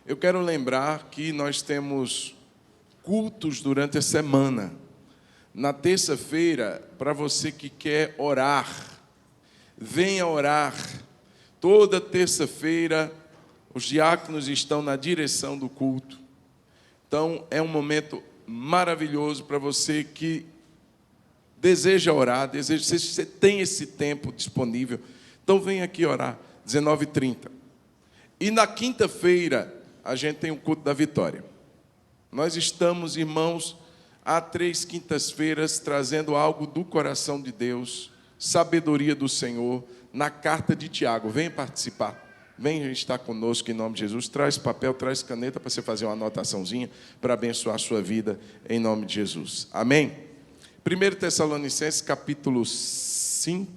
Eu quero lembrar que nós temos cultos durante a semana. Na terça-feira, para você que quer orar, venha orar. Toda terça-feira, os diáconos estão na direção do culto. Então, é um momento maravilhoso para você que deseja orar, você tem esse tempo disponível. Então, venha aqui orar, 19h30. E na quinta-feira, a gente tem o culto da vitória. Nós estamos, irmãos, há 3 quintas-feiras, trazendo algo do coração de Deus, sabedoria do Senhor, na carta de Tiago. Venha participar. Vem, a gente está conosco em nome de Jesus. Traz papel, traz caneta para você fazer uma anotaçãozinha para abençoar a sua vida em nome de Jesus. Amém? 1 Tessalonicenses, capítulo 5.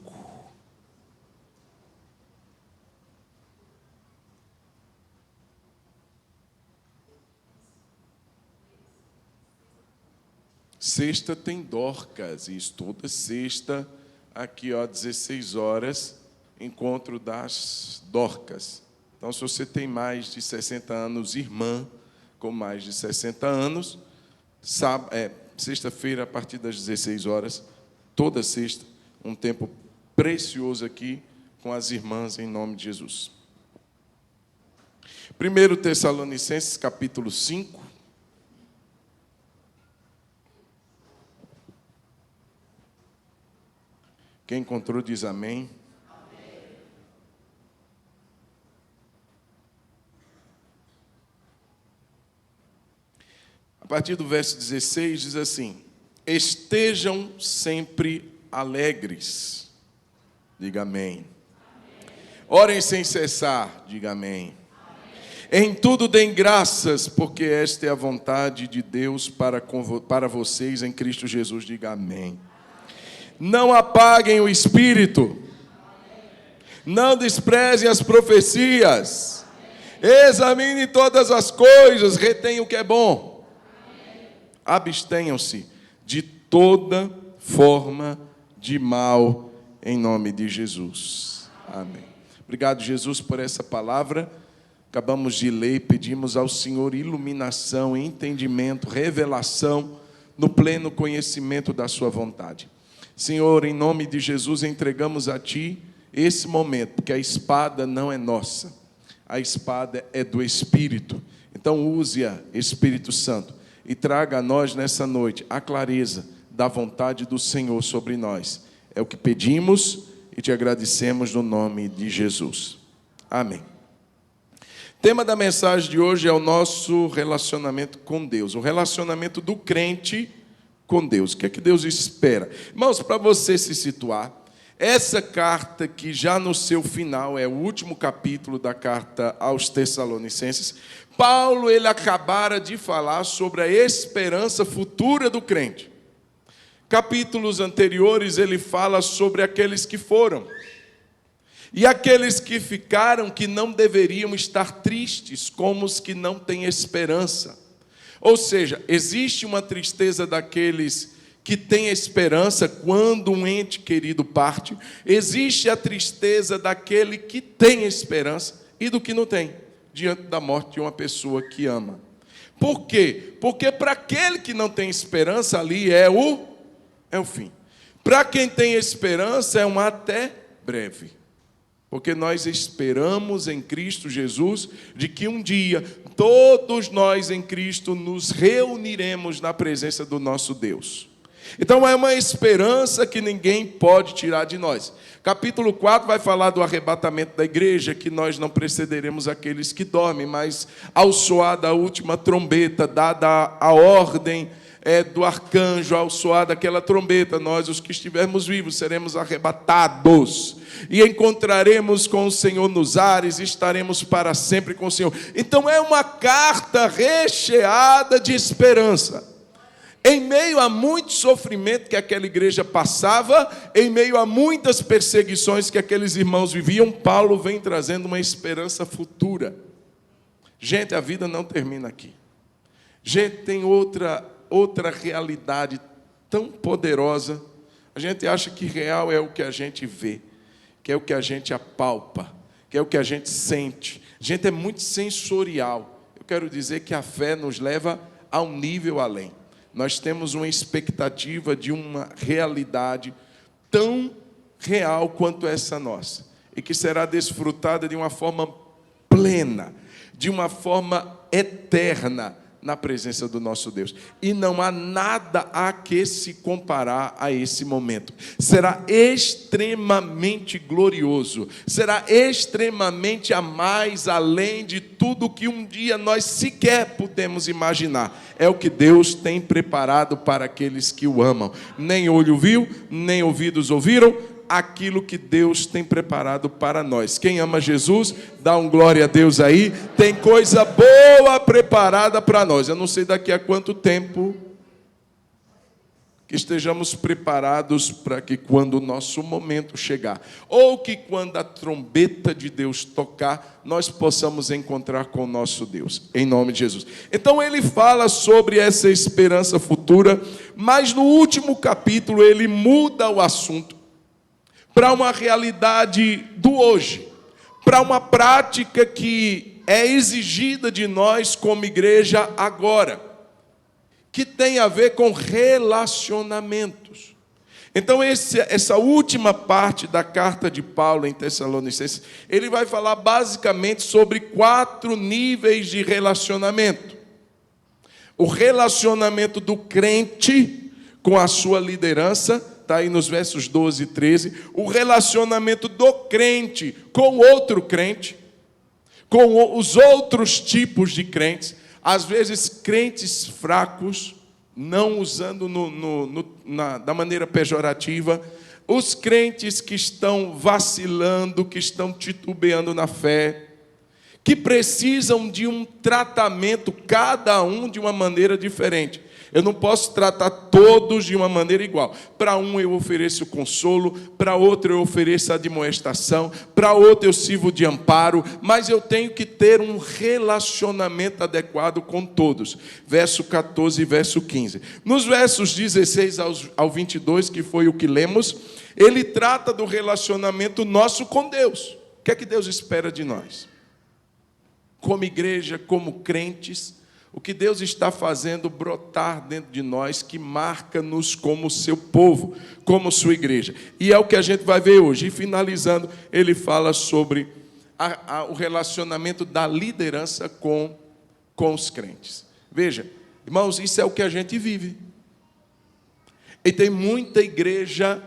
Sexta tem Dorcas, isso, toda sexta, aqui, 16 horas, encontro das Dorcas. Então, se você tem mais de 60 anos, irmã com mais de 60 anos, sexta-feira, a partir das 16 horas, toda sexta, um tempo precioso aqui com as irmãs, em nome de Jesus. 1 Tessalonicenses, capítulo 5. Quem encontrou diz amém. Amém. A partir do verso 16 diz assim: estejam sempre alegres. Diga amém. Amém. Orem sem cessar. Diga amém. Amém. Em tudo deem graças, porque esta é a vontade de Deus para vocês em Cristo Jesus. Diga amém. Não apaguem o espírito. Não desprezem as profecias. Examine todas as coisas, retenham o que é bom. Abstenham-se de toda forma de mal, em nome de Jesus. Amém. Obrigado, Jesus, por essa palavra. Acabamos de ler e pedimos ao Senhor iluminação, entendimento, revelação, no pleno conhecimento da sua vontade. Senhor, em nome de Jesus, entregamos a Ti esse momento, porque a espada não é nossa, a espada é do Espírito. Então use-a, Espírito Santo, e traga a nós nessa noite a clareza da vontade do Senhor sobre nós. É o que pedimos e Te agradecemos no nome de Jesus. Amém. O tema da mensagem de hoje é o nosso relacionamento com Deus, o relacionamento do crente com Deus. O que é que Deus espera? Irmãos, para você se situar, essa carta que já no seu final é o último capítulo da carta aos Tessalonicenses, Paulo, ele acabara de falar sobre a esperança futura do crente. Capítulos anteriores ele fala sobre aqueles que foram. E aqueles que ficaram, que não deveriam estar tristes, como os que não têm esperança. Ou seja, existe uma tristeza daqueles que têm esperança quando um ente querido parte. Existe a tristeza daquele que tem esperança e do que não tem, diante da morte de uma pessoa que ama. Por quê? Porque para aquele que não tem esperança, ali é o fim. Para quem tem esperança, é um até breve. Porque nós esperamos em Cristo Jesus de que um dia todos nós em Cristo nos reuniremos na presença do nosso Deus. Então é uma esperança que ninguém pode tirar de nós. Capítulo 4 vai falar do arrebatamento da igreja, que nós não precederemos aqueles que dormem, mas ao soar da última trombeta, dada a ordem do arcanjo, ao soar daquela trombeta, nós, os que estivermos vivos, seremos arrebatados e encontraremos com o Senhor nos ares e estaremos para sempre com o Senhor. Então é uma carta recheada de esperança. Em meio a muito sofrimento que aquela igreja passava, em meio a muitas perseguições que aqueles irmãos viviam, Paulo vem trazendo uma esperança futura. Gente, a vida não termina aqui. Gente, tem outra realidade tão poderosa. A gente acha que real é o que a gente vê, que é o que a gente apalpa, que é o que a gente sente. A gente é muito sensorial. quero dizer que a fé nos leva a um nível além. Nós temos uma expectativa de uma realidade tão real quanto essa nossa, e que será desfrutada de uma forma plena, de uma forma eterna, na presença do nosso Deus. E não há nada a que se comparar a esse momento. Será extremamente glorioso, será extremamente a mais além de tudo que um dia nós sequer podemos imaginar. É o que Deus tem preparado para aqueles que o amam. Nem olho viu, nem ouvidos ouviram aquilo que Deus tem preparado para nós. Quem ama Jesus, dá um glória a Deus aí. Tem coisa boa preparada para nós. Eu não sei daqui a quanto tempo que estejamos preparados para que quando o nosso momento chegar, ou que quando a trombeta de Deus tocar, nós possamos encontrar com o nosso Deus, em nome de Jesus. Então ele fala sobre essa esperança futura, mas no último capítulo ele muda o assunto para uma realidade do hoje, para uma prática que é exigida de nós como igreja agora, que tem a ver com relacionamentos. Então essa última parte da carta de Paulo em Tessalonicenses, ele vai falar basicamente sobre 4 níveis de relacionamento. O relacionamento do crente com a sua liderança, está aí nos versos 12 e 13, o relacionamento do crente com outro crente, com os outros tipos de crentes, às vezes crentes fracos, não usando da maneira pejorativa, os crentes que estão vacilando, que estão titubeando na fé, que precisam de um tratamento, cada um de uma maneira diferente. Eu não posso tratar todos de uma maneira igual. Para um eu ofereço consolo, para outro eu ofereço admoestação, para outro eu sirvo de amparo, mas eu tenho que ter um relacionamento adequado com todos. Verso 14 e verso 15. Nos versos 16 ao 22, que foi o que lemos, ele trata do relacionamento nosso com Deus. O que é que Deus espera de nós? Como igreja, como crentes, o que Deus está fazendo brotar dentro de nós, que marca-nos como seu povo, como sua igreja. E é o que a gente vai ver hoje. E finalizando, ele fala sobre o relacionamento da liderança com os crentes. Veja, irmãos, isso é o que a gente vive. E tem muita igreja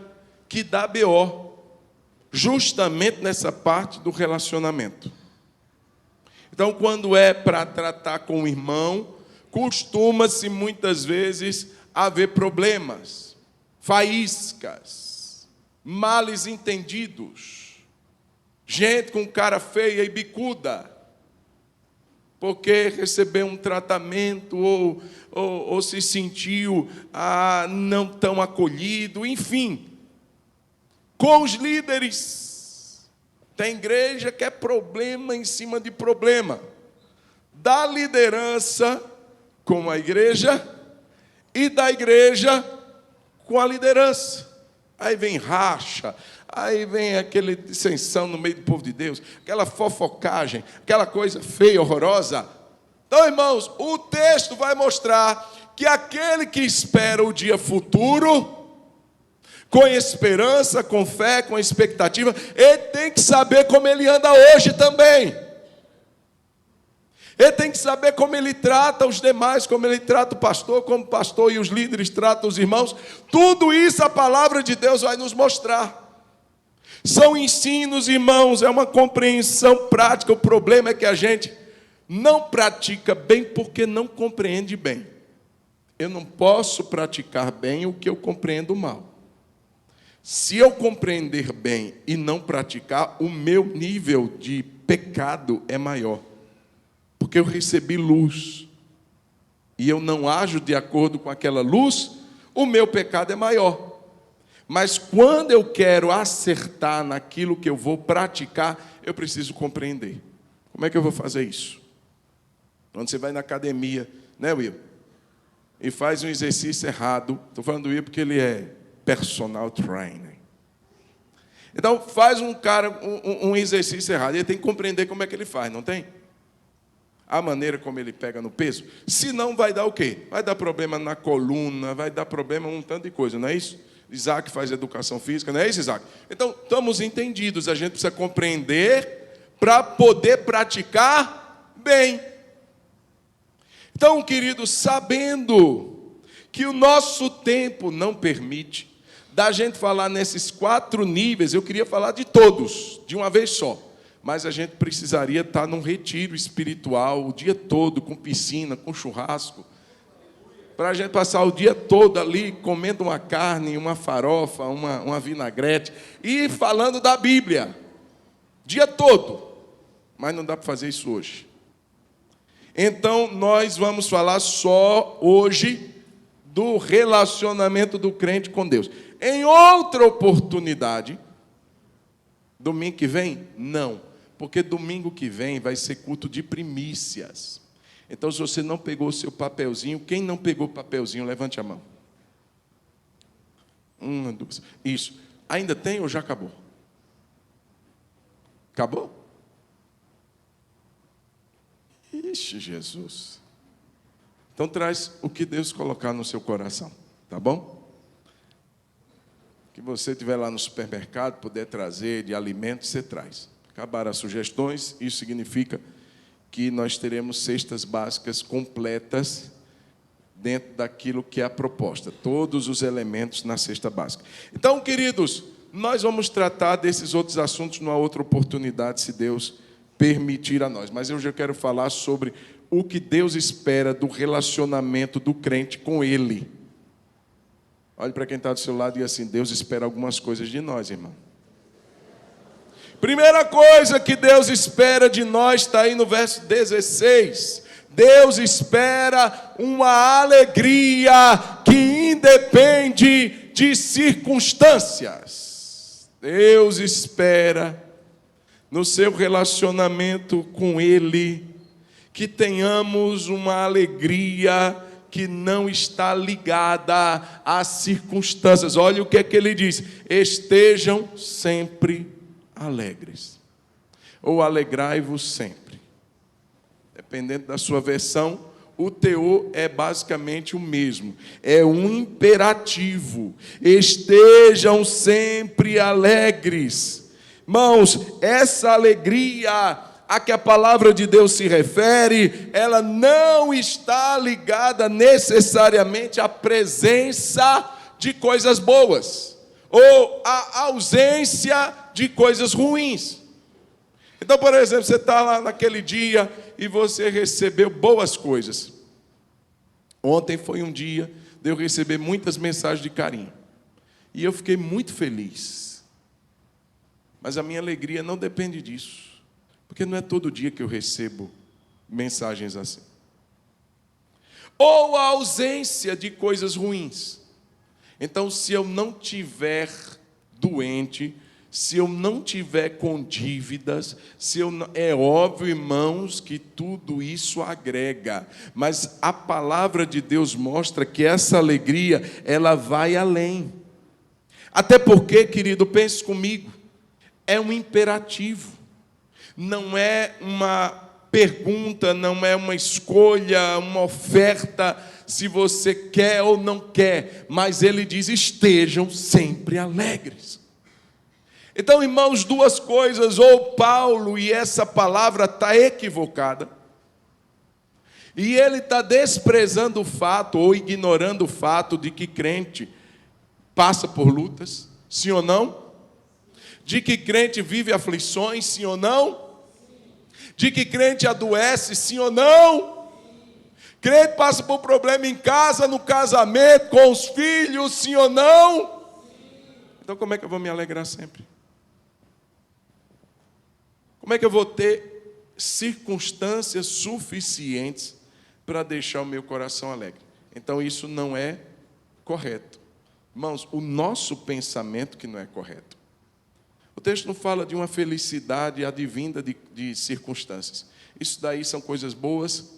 que dá BO, justamente nessa parte do relacionamento. Então, quando é para tratar com o irmão, costuma-se muitas vezes haver problemas, faíscas, males entendidos, gente com cara feia e bicuda, porque recebeu um tratamento ou se sentiu não tão acolhido, enfim, com os líderes. Tem igreja que é problema em cima de problema. Da liderança com a igreja e da igreja com a liderança. Aí vem racha, aí vem aquela dissensão no meio do povo de Deus, aquela fofocagem, aquela coisa feia, horrorosa. Então, irmãos, o texto vai mostrar que aquele que espera o dia futuro, com esperança, com fé, com expectativa, ele tem que saber como ele anda hoje também. Ele tem que saber como ele trata os demais, como ele trata o pastor, como o pastor e os líderes tratam os irmãos. Tudo isso a palavra de Deus vai nos mostrar. São ensinos, irmãos, é uma compreensão prática. O problema é que a gente não pratica bem porque não compreende bem. Eu não posso praticar bem o que eu compreendo mal. Se eu compreender bem e não praticar, o meu nível de pecado é maior. Porque eu recebi luz. E eu não ajo de acordo com aquela luz, o meu pecado é maior. Mas quando eu quero acertar naquilo que eu vou praticar, eu preciso compreender. Como é que eu vou fazer isso? Quando você vai na academia, né, Will? E faz um exercício errado. Estou falando do Will porque ele é personal trainer. Então, faz um exercício errado. Ele tem que compreender como é que ele faz, não tem? A maneira como ele pega no peso? Senão vai dar o quê? Vai dar problema na coluna, vai dar problema um tanto de coisa, não é isso? Isaac faz educação física, não é isso, Isaac? Então, estamos entendidos, a gente precisa compreender para poder praticar bem. Então, queridos, sabendo que o nosso tempo não permite da gente falar nesses 4 níveis, eu queria falar de todos, de uma vez só. Mas a gente precisaria estar num retiro espiritual o dia todo, com piscina, com churrasco, para a gente passar o dia todo ali comendo uma carne, uma farofa, uma vinagrete, e falando da Bíblia, dia todo. Mas não dá para fazer isso hoje. Então, nós vamos falar só hoje do relacionamento do crente com Deus. Em outra oportunidade, domingo que vem, não. Porque domingo que vem vai ser culto de primícias. Então, se você não pegou o seu papelzinho, quem não pegou o papelzinho, levante a mão. 1, 2. Isso. Ainda tem ou já acabou? Acabou? Ixi, Jesus. Então, traz o que Deus colocar no seu coração, tá bom? Que você estiver lá no supermercado, puder trazer de alimentos, você traz. Acabaram as sugestões, isso significa que nós teremos cestas básicas completas dentro daquilo que é a proposta. Todos os elementos na cesta básica. Então, queridos, nós vamos tratar desses outros assuntos numa outra oportunidade, se Deus permitir a nós. Mas eu já quero falar sobre o que Deus espera do relacionamento do crente com Ele. Olhe para quem está do seu lado e diga assim: Deus espera algumas coisas de nós, irmão. Primeira coisa que Deus espera de nós está aí no verso 16. Deus espera uma alegria que independe de circunstâncias. Deus espera, no seu relacionamento com Ele, que tenhamos uma alegria que não está ligada às circunstâncias. Olha o que é que ele diz: estejam sempre alegres, ou alegrai-vos sempre. Dependendo da sua versão, o teor é basicamente o mesmo. É um imperativo. Estejam sempre alegres. Irmãos, essa alegria a que a palavra de Deus se refere, ela não está ligada necessariamente à presença de coisas boas, ou à ausência de coisas ruins. Então, por exemplo, você está lá naquele dia e você recebeu boas coisas. Ontem foi um dia de eu receber muitas mensagens de carinho. E eu fiquei muito feliz. Mas a minha alegria não depende disso. Porque não é todo dia que eu recebo mensagens assim. Ou a ausência de coisas ruins. Então, se eu não tiver doente, se eu não tiver com dívidas, é óbvio, irmãos, que tudo isso agrega. Mas a palavra de Deus mostra que essa alegria, ela vai além. Até porque, querido, pense comigo, é um imperativo. Não é uma pergunta, não é uma escolha, uma oferta, se você quer ou não quer. Mas ele diz: estejam sempre alegres. Então, irmãos, duas coisas: ou Paulo, e essa palavra está equivocada, e ele está desprezando o fato, ou ignorando o fato de que crente passa por lutas, sim ou não? De que crente vive aflições, sim ou não? De que crente adoece, sim ou não? Crente passa por problema em casa, no casamento, com os filhos, sim ou não? Então, como é que eu vou me alegrar sempre? Como é que eu vou ter circunstâncias suficientes para deixar o meu coração alegre? Então, isso não é correto. Irmãos, o nosso pensamento que não é correto. O texto não fala de uma felicidade advinda de circunstâncias. Isso daí são coisas boas,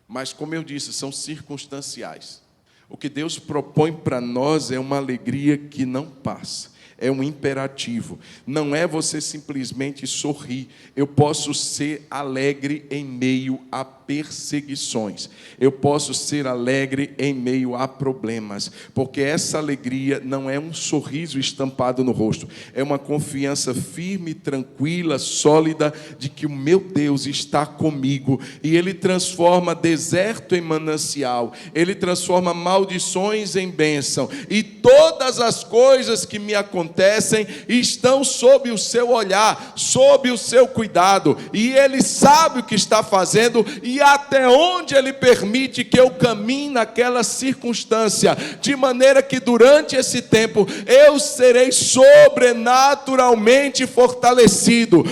mas, como eu disse, são circunstanciais. O que Deus propõe para nós é uma alegria que não passa. é um imperativo. Não é você simplesmente sorrir. Eu posso ser alegre em meio a perseguições. Eu posso ser alegre em meio a problemas, porque essa alegria não é um sorriso estampado no rosto, é uma confiança firme, tranquila, sólida, de que o meu Deus está comigo, e Ele transforma deserto em manancial, Ele transforma maldições em bênção, e todas as coisas que me acontecem estão sob o seu olhar, sob o seu cuidado, e Ele sabe o que está fazendo, e até onde Ele permite que eu caminhe naquela circunstância, de maneira que durante esse tempo eu serei sobrenaturalmente fortalecido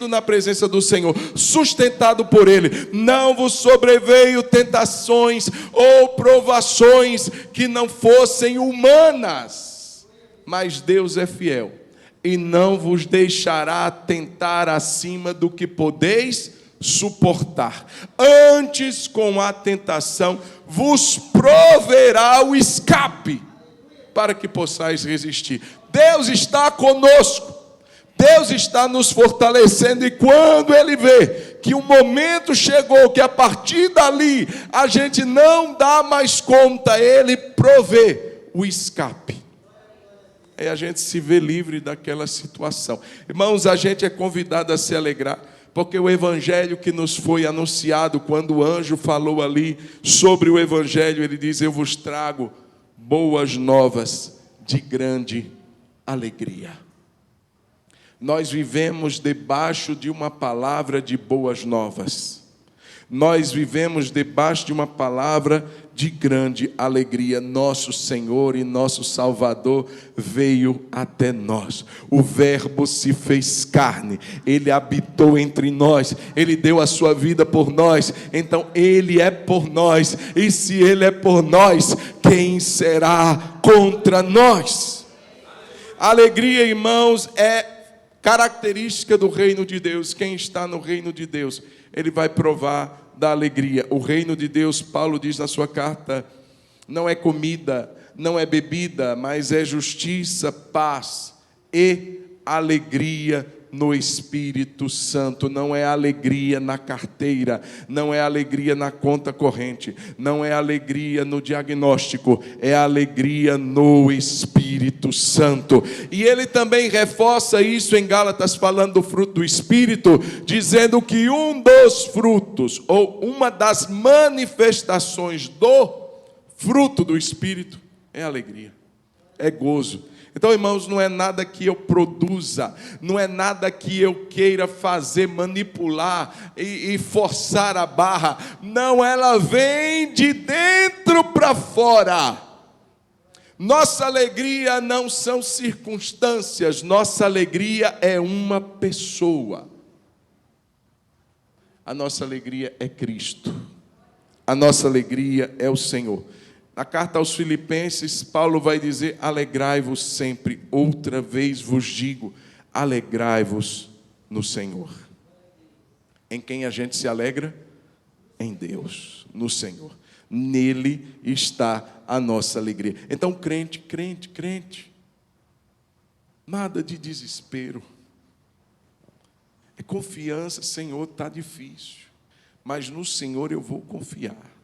na presença do Senhor, sustentado por Ele. Não vos sobreveio tentações ou provações que não fossem humanas, mas Deus é fiel e não vos deixará tentar acima do que podeis suportar. Antes, com a tentação, vos proverá o escape, para que possais resistir. Deus está conosco, Deus está nos fortalecendo, e quando Ele vê que o momento chegou, que a partir dali a gente não dá mais conta, Ele provê o escape. Aí a gente se vê livre daquela situação. Irmãos, a gente é convidado a se alegrar, porque o evangelho que nos foi anunciado, quando o anjo falou ali sobre o evangelho, ele diz: eu vos trago boas novas de grande alegria. Nós vivemos debaixo de uma palavra de boas novas. Nós vivemos debaixo de uma palavra de grande alegria. Nosso Senhor e nosso Salvador veio até nós. O Verbo se fez carne, Ele habitou entre nós, Ele deu a sua vida por nós, então Ele é por nós, e se Ele é por nós, quem será contra nós? A alegria, irmãos, é característica do reino de Deus. Quem está no reino de Deus, ele vai provar da alegria. O reino de Deus, Paulo diz na sua carta, não é comida, não é bebida, mas é justiça, paz e alegria no Espírito Santo. Não é alegria na carteira, não é alegria na conta corrente, não é alegria no diagnóstico, é alegria no Espírito Santo. E ele também reforça isso em Gálatas, falando do fruto do Espírito, dizendo que um dos frutos, ou uma das manifestações do fruto do Espírito, é alegria, é gozo. Então, irmãos, não é nada que eu produza, não é nada que eu queira fazer, manipular e forçar a barra. Não, ela vem de dentro para fora. Nossa alegria não são circunstâncias, nossa alegria é uma pessoa. A nossa alegria é Cristo, a nossa alegria é o Senhor. Na carta aos Filipenses, Paulo vai dizer: alegrai-vos sempre. Outra vez vos digo, alegrai-vos no Senhor. Em quem a gente se alegra? Em Deus, no Senhor. Nele está a nossa alegria. Então, crente, nada de desespero. É confiança. Senhor, está difícil, mas no Senhor eu vou confiar.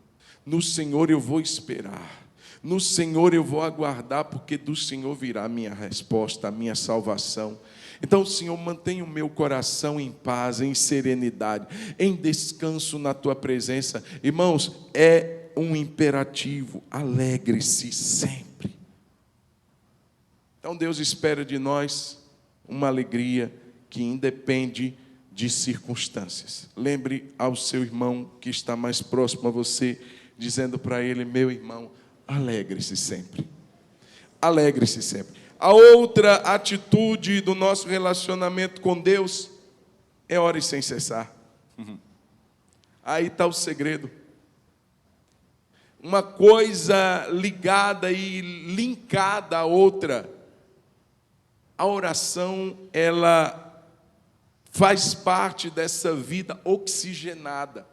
No Senhor eu vou esperar, no Senhor eu vou aguardar, porque do Senhor virá a minha resposta, a minha salvação. Então, Senhor, mantenha o meu coração em paz, em serenidade, em descanso na Tua presença. Irmãos, é um imperativo, alegre-se sempre. Então, Deus espera de nós uma alegria que independe de circunstâncias. Lembre ao seu irmão que está mais próximo a você, dizendo para ele: meu irmão, alegre-se sempre. Alegre-se sempre. A outra atitude do nosso relacionamento com Deus é ore sem cessar. Aí está o segredo. Uma coisa ligada e linkada à outra. A oração, ela faz parte dessa vida oxigenada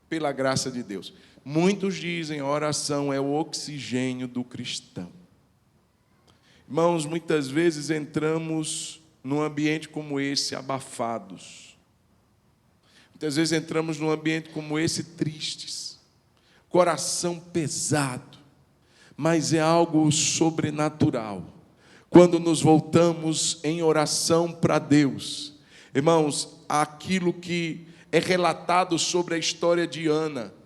pela graça de Deus. Muitos dizem que a oração é o oxigênio do cristão. Irmãos, muitas vezes entramos num ambiente como esse abafados. Muitas vezes entramos num ambiente como esse tristes, coração pesado, mas é algo sobrenatural. Quando nos voltamos em oração para Deus, irmãos, aquilo que é relatado sobre a história de Ana,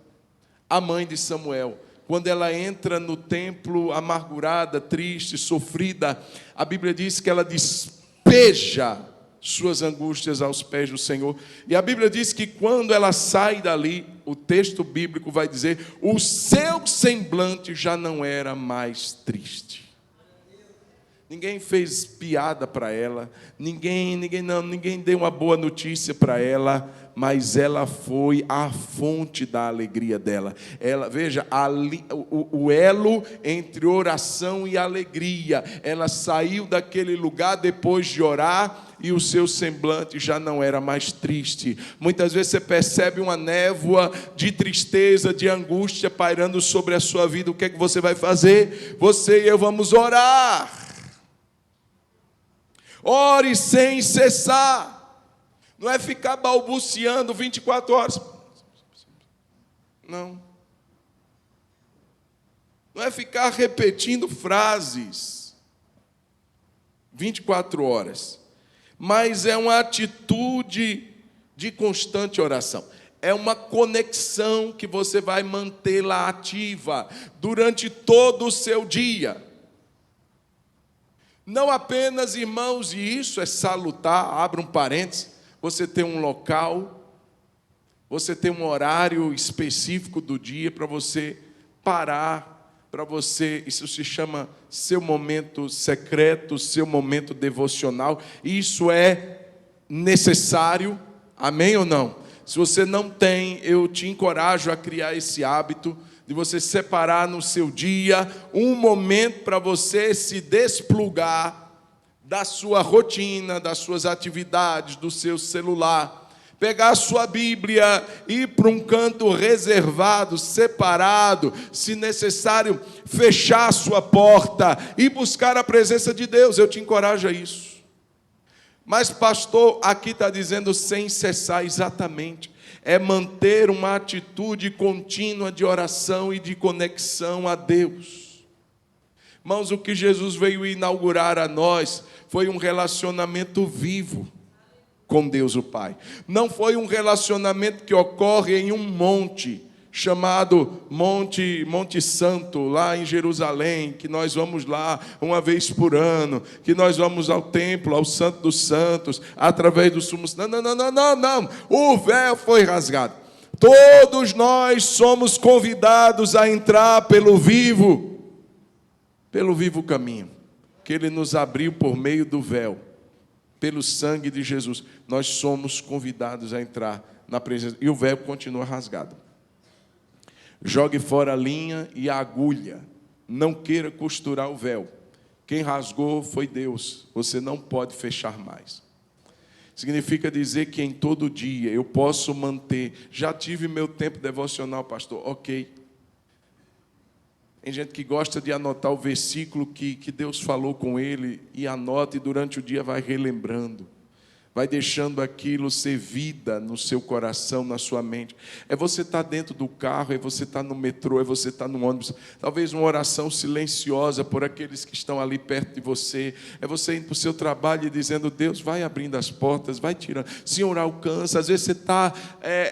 a mãe de Samuel, quando ela entra no templo amargurada, triste, sofrida, a Bíblia diz que ela despeja suas angústias aos pés do Senhor. E a Bíblia diz que quando ela sai dali, o texto bíblico vai dizer, o seu semblante já não era mais triste. Ninguém fez piada para ela, ninguém deu uma boa notícia para ela, mas ela foi a fonte da alegria dela. Veja, o elo entre oração e alegria. Ela saiu daquele lugar depois de orar e o seu semblante já não era mais triste. Muitas vezes você percebe uma névoa de tristeza, de angústia pairando sobre a sua vida. O que é que você vai fazer? Você e eu vamos orar. Ore sem cessar. Não é ficar balbuciando 24 horas. Não. Não é ficar repetindo frases 24 horas. Mas é uma atitude de constante oração. É uma conexão que você vai mantê-la ativa durante todo o seu dia. Não apenas, irmãos, e isso é salutar, abra um parênteses, você tem um local, você tem um horário específico do dia para você parar, para você, isso se chama seu momento secreto, seu momento devocional, isso é necessário, amém ou não? Se você não tem, eu te encorajo a criar esse hábito, de você separar no seu dia um momento para você se desplugar da sua rotina, das suas atividades, do seu celular, pegar a sua Bíblia, ir para um canto reservado, separado, se necessário, fechar a sua porta e buscar a presença de Deus. Eu te encorajo a isso. Mas pastor, aqui está dizendo sem cessar, exatamente. É manter uma atitude contínua de oração e de conexão a Deus. Irmãos, o que Jesus veio inaugurar a nós foi um relacionamento vivo com Deus o Pai. Não foi um relacionamento que ocorre em um monte, chamado Monte Santo, lá em Jerusalém, que nós vamos lá uma vez por ano, que nós vamos ao templo, ao Santo dos Santos, através do sumo. Não. O véu foi rasgado. Todos nós somos convidados a entrar pelo vivo caminho, que Ele nos abriu por meio do véu, pelo sangue de Jesus. Nós somos convidados a entrar na presença, e o véu continua rasgado. Jogue fora a linha e a agulha. Não queira costurar o véu. Quem rasgou foi Deus. Você não pode fechar mais. Significa dizer que em todo dia eu posso manter. Já tive meu tempo devocional, pastor. Ok. Tem gente que gosta de anotar o versículo que Deus falou com ele e anota e durante o dia vai relembrando. Vai deixando aquilo ser vida no seu coração, na sua mente. É você estar dentro do carro, é você estar no metrô, é você estar no ônibus. Talvez uma oração silenciosa por aqueles que estão ali perto de você. É você indo para o seu trabalho e dizendo, Deus, vai abrindo as portas, vai tirando. Senhor, alcança. Às vezes você está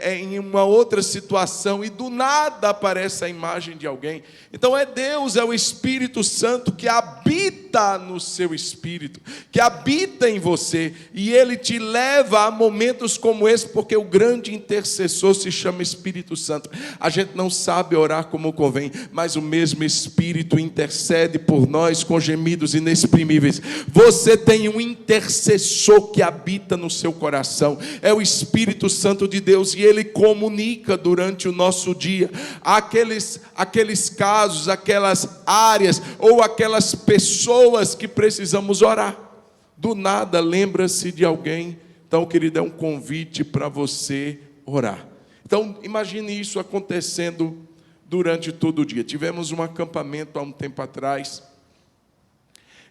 em uma outra situação e do nada aparece a imagem de alguém. Então é Deus, é o Espírito Santo que habita no seu espírito, que habita em você. E Ele te leva a momentos como esse, porque o grande intercessor se chama Espírito Santo. A gente não sabe orar como convém, mas o mesmo Espírito intercede por nós com gemidos inexprimíveis. Você tem um intercessor que habita no seu coração, é o Espírito Santo de Deus, e Ele comunica durante o nosso dia aqueles casos, aquelas áreas ou aquelas pessoas que precisamos orar. Do nada, lembra-se de alguém. Então, querido, é um convite para você orar. Então, imagine isso acontecendo durante todo o dia. Tivemos um acampamento há um tempo atrás,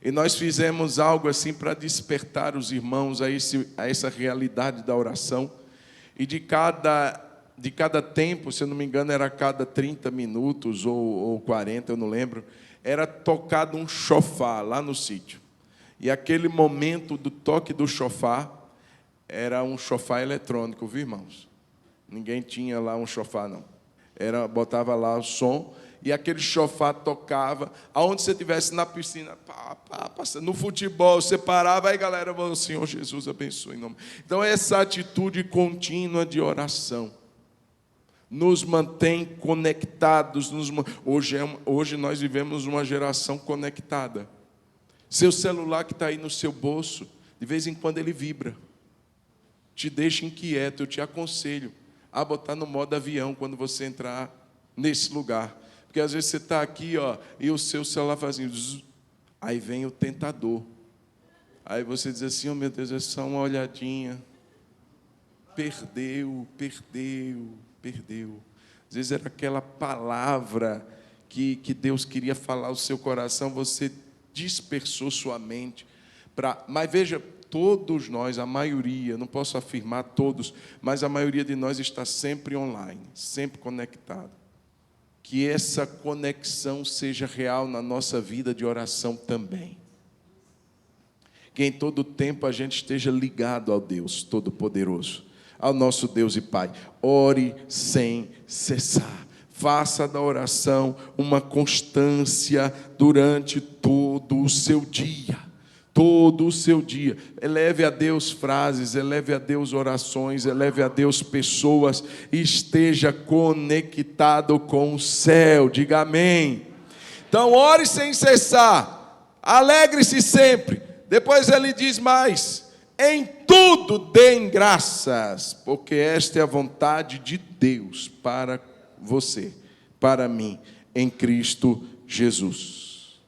e nós fizemos algo assim para despertar os irmãos a essa realidade da oração. E de cada tempo, se eu não me engano, era a cada 30 minutos ou 40, eu não lembro, era tocado um chofar lá no sítio. E aquele momento do toque do chofar era um chofar eletrônico, viu, irmãos? Ninguém tinha lá um chofar, não. Botava lá o som, e aquele chofar tocava, aonde você estivesse na piscina, no futebol, você parava, aí galera, o Senhor Jesus abençoe. Em nome. Então, essa atitude contínua de oração nos mantém conectados. Hoje nós vivemos uma geração conectada. Seu celular que está aí no seu bolso, de vez em quando ele vibra, te deixa inquieto. Eu te aconselho a botar no modo avião quando você entrar nesse lugar. Porque às vezes você está aqui, e o seu celular faz assim, zzz, aí vem o tentador. Aí você diz assim, oh meu Deus, é só uma olhadinha. Perdeu. Às vezes era aquela palavra que Deus queria falar ao seu coração, você dispersou sua mente. Mas veja, todos nós, a maioria, não posso afirmar todos, mas a maioria de nós está sempre online, sempre conectado. Que essa conexão seja real na nossa vida de oração também. Que em todo tempo a gente esteja ligado ao Deus Todo-Poderoso, ao nosso Deus e Pai. Ore sem cessar. Faça da oração uma constância durante todo o seu dia. Todo o seu dia. Eleve a Deus frases, eleve a Deus orações, eleve a Deus pessoas. E esteja conectado com o céu. Diga amém. Então, ore sem cessar. Alegre-se sempre. Depois ele diz mais: em tudo deem graças, porque esta é a vontade de Deus para você, para mim, em Cristo Jesus.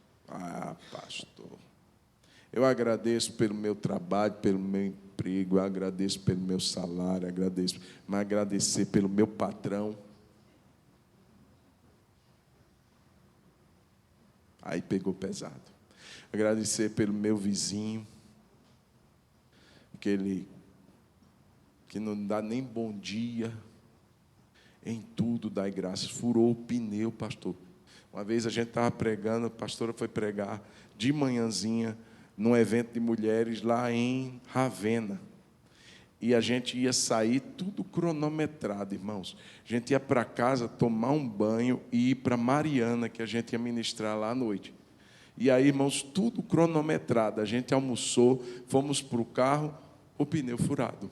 Pastor, eu agradeço pelo meu trabalho, pelo meu emprego, eu agradeço pelo meu salário, mas agradecer pelo meu patrão. Aí pegou pesado. Agradecer pelo meu vizinho, aquele que não dá nem bom dia, em tudo dá graças. Furou o pneu, pastor. Uma vez a gente estava pregando, a pastora foi pregar de manhãzinha, num evento de mulheres lá em Ravenna. E a gente ia sair tudo cronometrado, irmãos. A gente ia para casa tomar um banho e ir para Mariana, que a gente ia ministrar lá à noite. E aí, irmãos, tudo cronometrado. A gente almoçou, fomos para o carro, o pneu furado.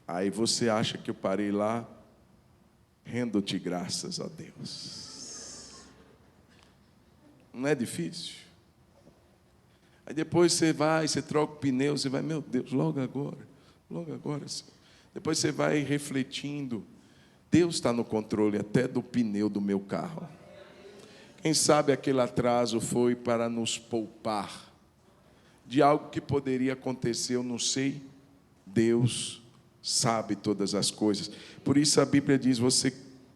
Aí você acha que eu parei lá? Rendo-te graças a Deus. Não é difícil? Aí depois você troca o pneu, você vai, meu Deus, logo agora, Senhor. Depois você vai refletindo, Deus está no controle até do pneu do meu carro. Quem sabe aquele atraso foi para nos poupar de algo que poderia acontecer, eu não sei. Deus sabe todas as coisas. Por isso a Bíblia diz, você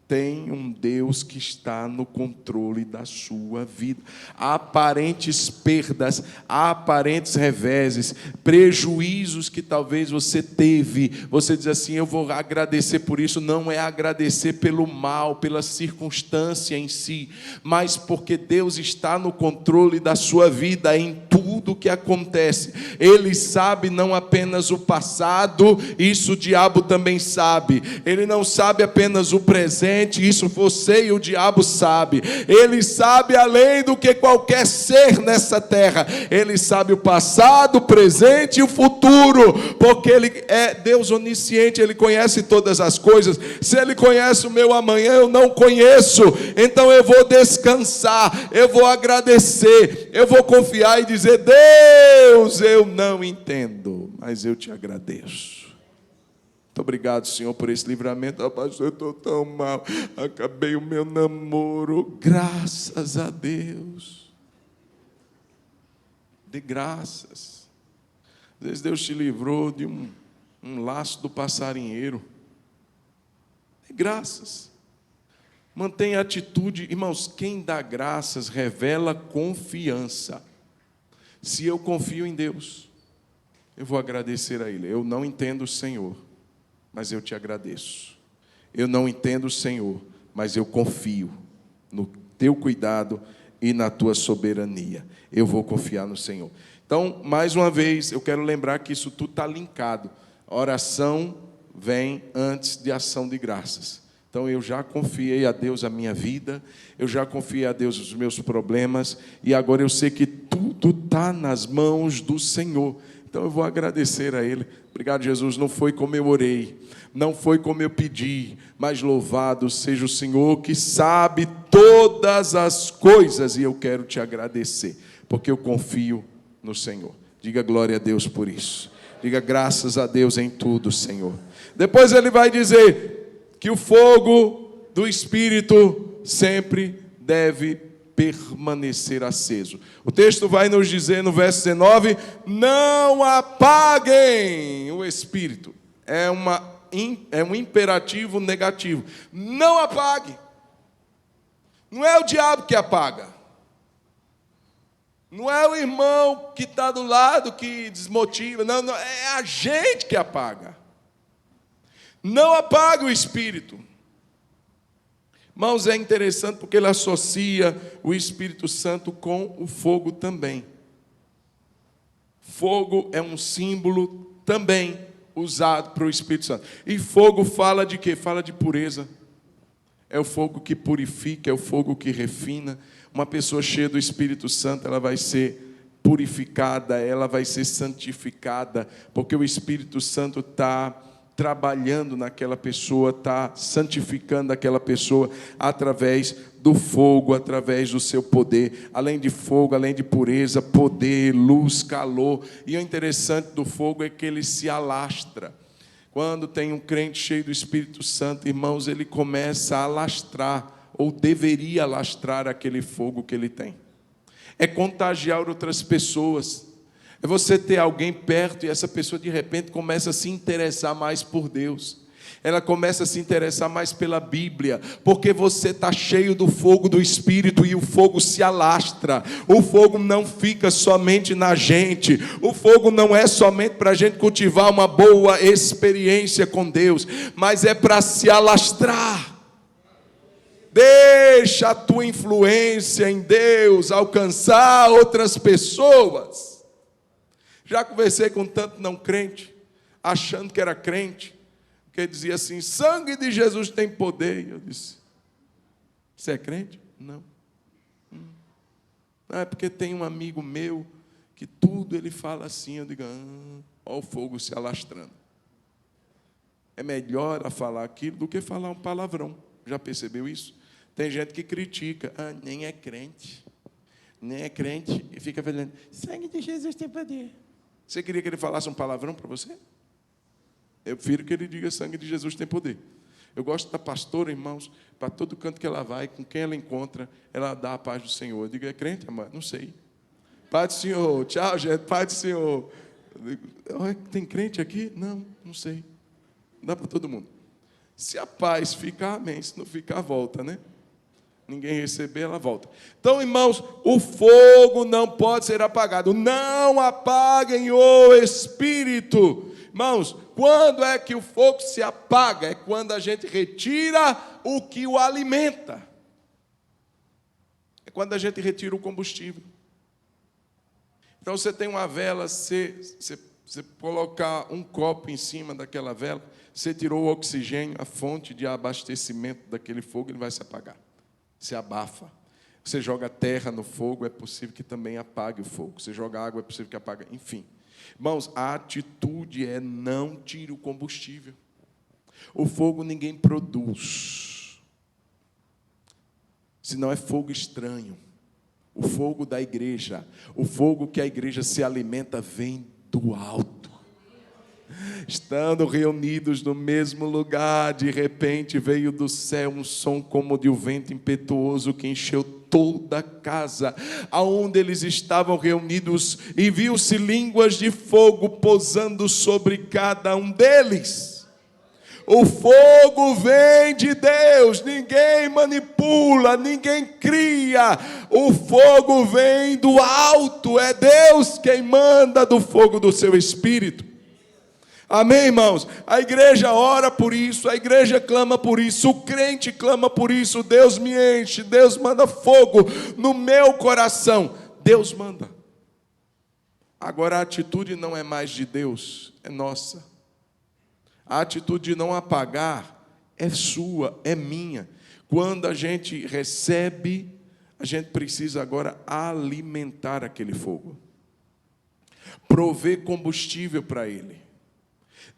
tem um Deus que está no controle da sua vida. Há aparentes perdas, há aparentes reveses, prejuízos que talvez você teve. Você diz assim, eu vou agradecer por isso. Não é agradecer pelo mal, pela circunstância em si, mas porque Deus está no controle da sua vida em tudo que acontece. Ele sabe não apenas o passado, isso o diabo também sabe. Ele não sabe apenas o presente, isso você e o diabo sabe. Ele sabe além do que qualquer ser nessa terra. Ele sabe o passado, o presente e o futuro, porque Ele é Deus onisciente, Ele conhece todas as coisas. Se Ele conhece o meu amanhã, eu não conheço. Então eu vou descansar, eu vou agradecer, eu vou confiar e dizer, Deus, eu não entendo, mas eu te agradeço. Muito obrigado, Senhor, por esse livramento. Pastor, eu estou tão mal. Acabei o meu namoro. Graças a Deus. Dê graças. Às vezes Deus te livrou de um laço do passarinheiro. Dê graças. Mantenha a atitude. Irmãos, quem dá graças revela confiança. Se eu confio em Deus, eu vou agradecer a Ele. Eu não entendo o Senhor, mas eu te agradeço. Eu não entendo o Senhor, mas eu confio no teu cuidado e na tua soberania. Eu vou confiar no Senhor. Então, mais uma vez, eu quero lembrar que isso tudo está linkado. A oração vem antes de ação de graças. Então, eu já confiei a Deus a minha vida, eu já confiei a Deus os meus problemas, e agora eu sei que tudo está nas mãos do Senhor. Então, eu vou agradecer a Ele. Obrigado, Jesus. Não foi como eu orei, não foi como eu pedi, mas louvado seja o Senhor que sabe todas as coisas, e eu quero te agradecer, porque eu confio no Senhor. Diga glória a Deus por isso. Diga graças a Deus em tudo, Senhor. Depois ele vai dizer que o fogo do Espírito sempre deve permanecer aceso. O texto vai nos dizer no verso 19: não apaguem o Espírito. É um imperativo negativo. Não apague. Não é o diabo que apaga. Não é o irmão que está do lado que desmotiva. Não, é a gente que apaga. Não apague o Espírito. Irmãos, é interessante porque ele associa o Espírito Santo com o fogo também. Fogo é um símbolo também usado para o Espírito Santo. E fogo fala de quê? Fala de pureza. É o fogo que purifica, é o fogo que refina. Uma pessoa cheia do Espírito Santo, ela vai ser purificada, ela vai ser santificada, porque o Espírito Santo está trabalhando naquela pessoa, está santificando aquela pessoa através do fogo, através do seu poder. Além de fogo, além de pureza, poder, luz, calor. E o interessante do fogo é que ele se alastra. Quando tem um crente cheio do Espírito Santo, irmãos, ele começa a alastrar, ou deveria alastrar aquele fogo que ele tem. É contagiar outras pessoas. É você ter alguém perto e essa pessoa de repente começa a se interessar mais por Deus. Ela começa a se interessar mais pela Bíblia, porque você está cheio do fogo do Espírito e o fogo se alastra. O fogo não fica somente na gente. O fogo não é somente para a gente cultivar uma boa experiência com Deus, mas é para se alastrar. Deixa a tua influência em Deus alcançar outras pessoas. Já conversei com tanto não crente, achando que era crente, que dizia assim: sangue de Jesus tem poder. E eu disse: você é crente? Não. Não, é porque tem um amigo meu que tudo ele fala assim. Eu digo: olha o fogo se alastrando. É melhor a falar aquilo do que falar um palavrão. Já percebeu isso? Tem gente que critica: nem é crente. Nem é crente. E fica falando: sangue de Jesus tem poder. Você queria que ele falasse um palavrão para você? Eu prefiro que ele diga: sangue de Jesus tem poder. Eu gosto da pastora, irmãos, para todo canto que ela vai, com quem ela encontra, ela dá a paz do Senhor. Eu digo: é crente, amado? Não sei. Paz do Senhor. Tchau, gente. Paz do Senhor. Eu digo: tem crente aqui? Não, não sei. Dá para todo mundo. Se a paz ficar, amém. Se não ficar, volta, né? Ninguém receber, ela volta. Então, irmãos, o fogo não pode ser apagado. Não apaguem o Espírito. Irmãos, quando é que o fogo se apaga? É quando a gente retira o que o alimenta. É quando a gente retira o combustível. Então, você tem uma vela, você colocar um copo em cima daquela vela, você tirou o oxigênio, a fonte de abastecimento daquele fogo, ele vai se apagar. Se abafa. Você joga terra no fogo, é possível que também apague o fogo. Você joga água, é possível que apague. Enfim. Irmãos, a atitude é: não tire o combustível. O fogo ninguém produz. Senão é fogo estranho. O fogo da igreja, o fogo que a igreja se alimenta, vem do alto. Estando reunidos no mesmo lugar, de repente veio do céu um som como de um vento impetuoso que encheu toda a casa aonde eles estavam reunidos, e viu-se línguas de fogo pousando sobre cada um deles. O fogo vem de Deus, ninguém manipula, ninguém cria. O fogo vem do alto, é Deus quem manda do fogo do seu Espírito. Amém, irmãos? A igreja ora por isso, a igreja clama por isso, o crente clama por isso. Deus me enche, Deus manda fogo no meu coração. Deus manda. Agora a atitude não é mais de Deus, é nossa. A atitude de não apagar é sua, é minha. Quando a gente recebe, a gente precisa agora alimentar aquele fogo, prover combustível para ele,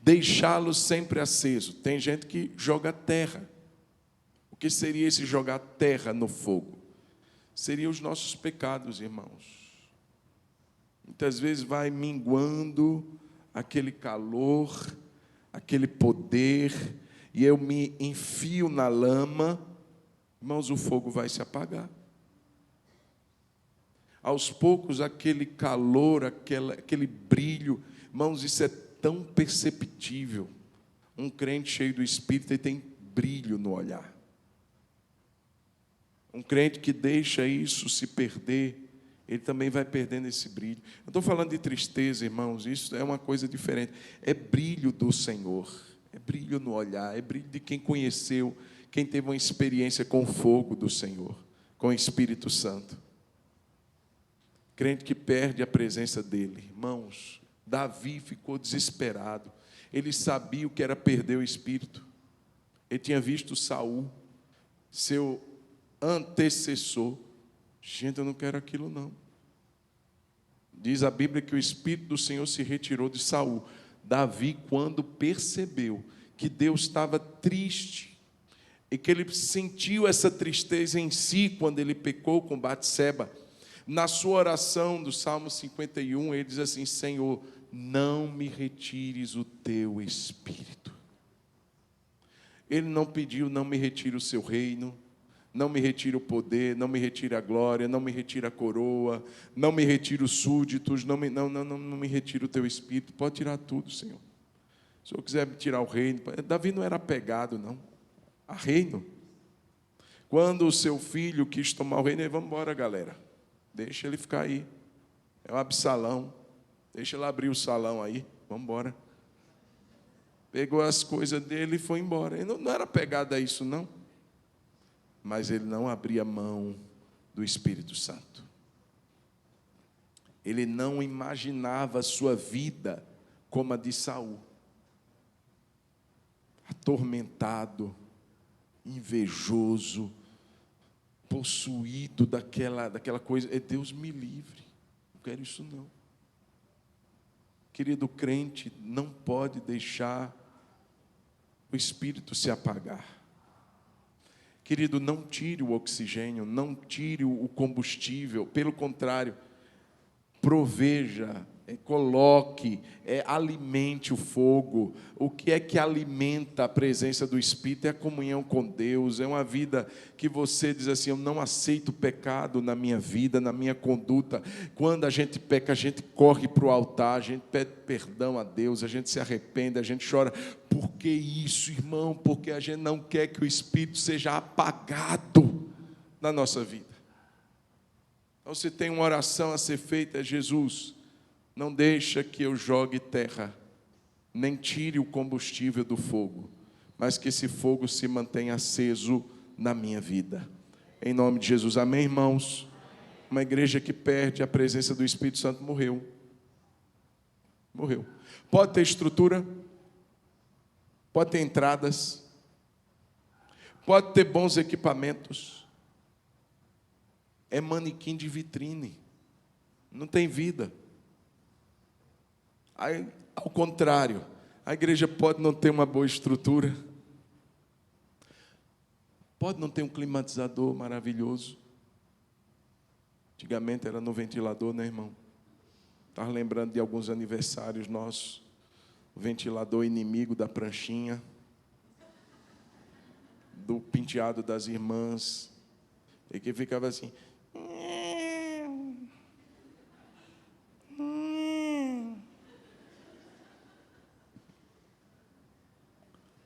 deixá-lo sempre aceso. Tem gente que joga terra. O que seria esse jogar terra no fogo? Seriam os nossos pecados, irmãos. Muitas vezes vai minguando aquele calor, aquele poder, e eu me enfio na lama, irmãos, o fogo vai se apagar. Aos poucos, aquele calor, aquele brilho, irmãos, isso é tão perceptível. Um crente cheio do Espírito, ele tem brilho no olhar. Um crente que deixa isso se perder, ele também vai perdendo esse brilho. Eu estou falando de tristeza, irmãos, isso é uma coisa diferente. É brilho do Senhor, é brilho no olhar, é brilho de quem conheceu, quem teve uma experiência com o fogo do Senhor, com o Espírito Santo. Crente que perde a presença dele. Irmãos, Davi ficou desesperado. Ele sabia o que era perder o Espírito. Ele tinha visto Saul, seu antecessor. Gente, eu não quero aquilo não. Diz a Bíblia que o Espírito do Senhor se retirou de Saul. Davi, quando percebeu que Deus estava triste, e que ele sentiu essa tristeza em si quando ele pecou com Batseba, na sua oração do Salmo 51, ele diz assim: Senhor, não me retires o teu Espírito. Ele não pediu, não me retire o seu reino, não me retire o poder, não me retire a glória, não me retire a coroa, não me retire os súditos, não me retire o teu Espírito. Pode tirar tudo, Senhor. Se o Senhor quiser me tirar o reino. Davi não era apegado, não, a reino. Quando o seu filho quis tomar o reino, ele: vamos embora, galera, deixa ele ficar aí, é o Absalão, deixa ele abrir o salão aí, vamos embora. Pegou as coisas dele e foi embora. Ele não era apegado a isso, não. Mas ele não abria mão do Espírito Santo. Ele não imaginava a sua vida como a de Saul. Atormentado, invejoso, possuído daquela coisa. Deus me livre, não quero isso não. Querido, crente não pode deixar o Espírito se apagar. Querido, não tire o oxigênio, não tire o combustível, pelo contrário, proveja, coloque, alimente o fogo. O que é que alimenta a presença do Espírito? É a comunhão com Deus, é uma vida que você diz assim: eu não aceito pecado na minha vida, na minha conduta. Quando a gente peca, a gente corre para o altar, a gente pede perdão a Deus, a gente se arrepende, a gente chora. Por que isso, irmão? Porque a gente não quer que o Espírito seja apagado na nossa vida. Então, se tem uma oração a ser feita: Jesus, não deixa que eu jogue terra, nem tire o combustível do fogo, mas que esse fogo se mantenha aceso na minha vida. Em nome de Jesus, amém, irmãos? Uma igreja que perde a presença do Espírito Santo morreu. Morreu. Pode ter estrutura, pode ter entradas, pode ter bons equipamentos, é manequim de vitrine, não tem vida. Aí, ao contrário, a igreja pode não ter uma boa estrutura, pode não ter um climatizador maravilhoso. Antigamente era no ventilador, né, irmão? Estava lembrando de alguns aniversários nossos, o ventilador inimigo da pranchinha, do penteado das irmãs, e que ficava assim.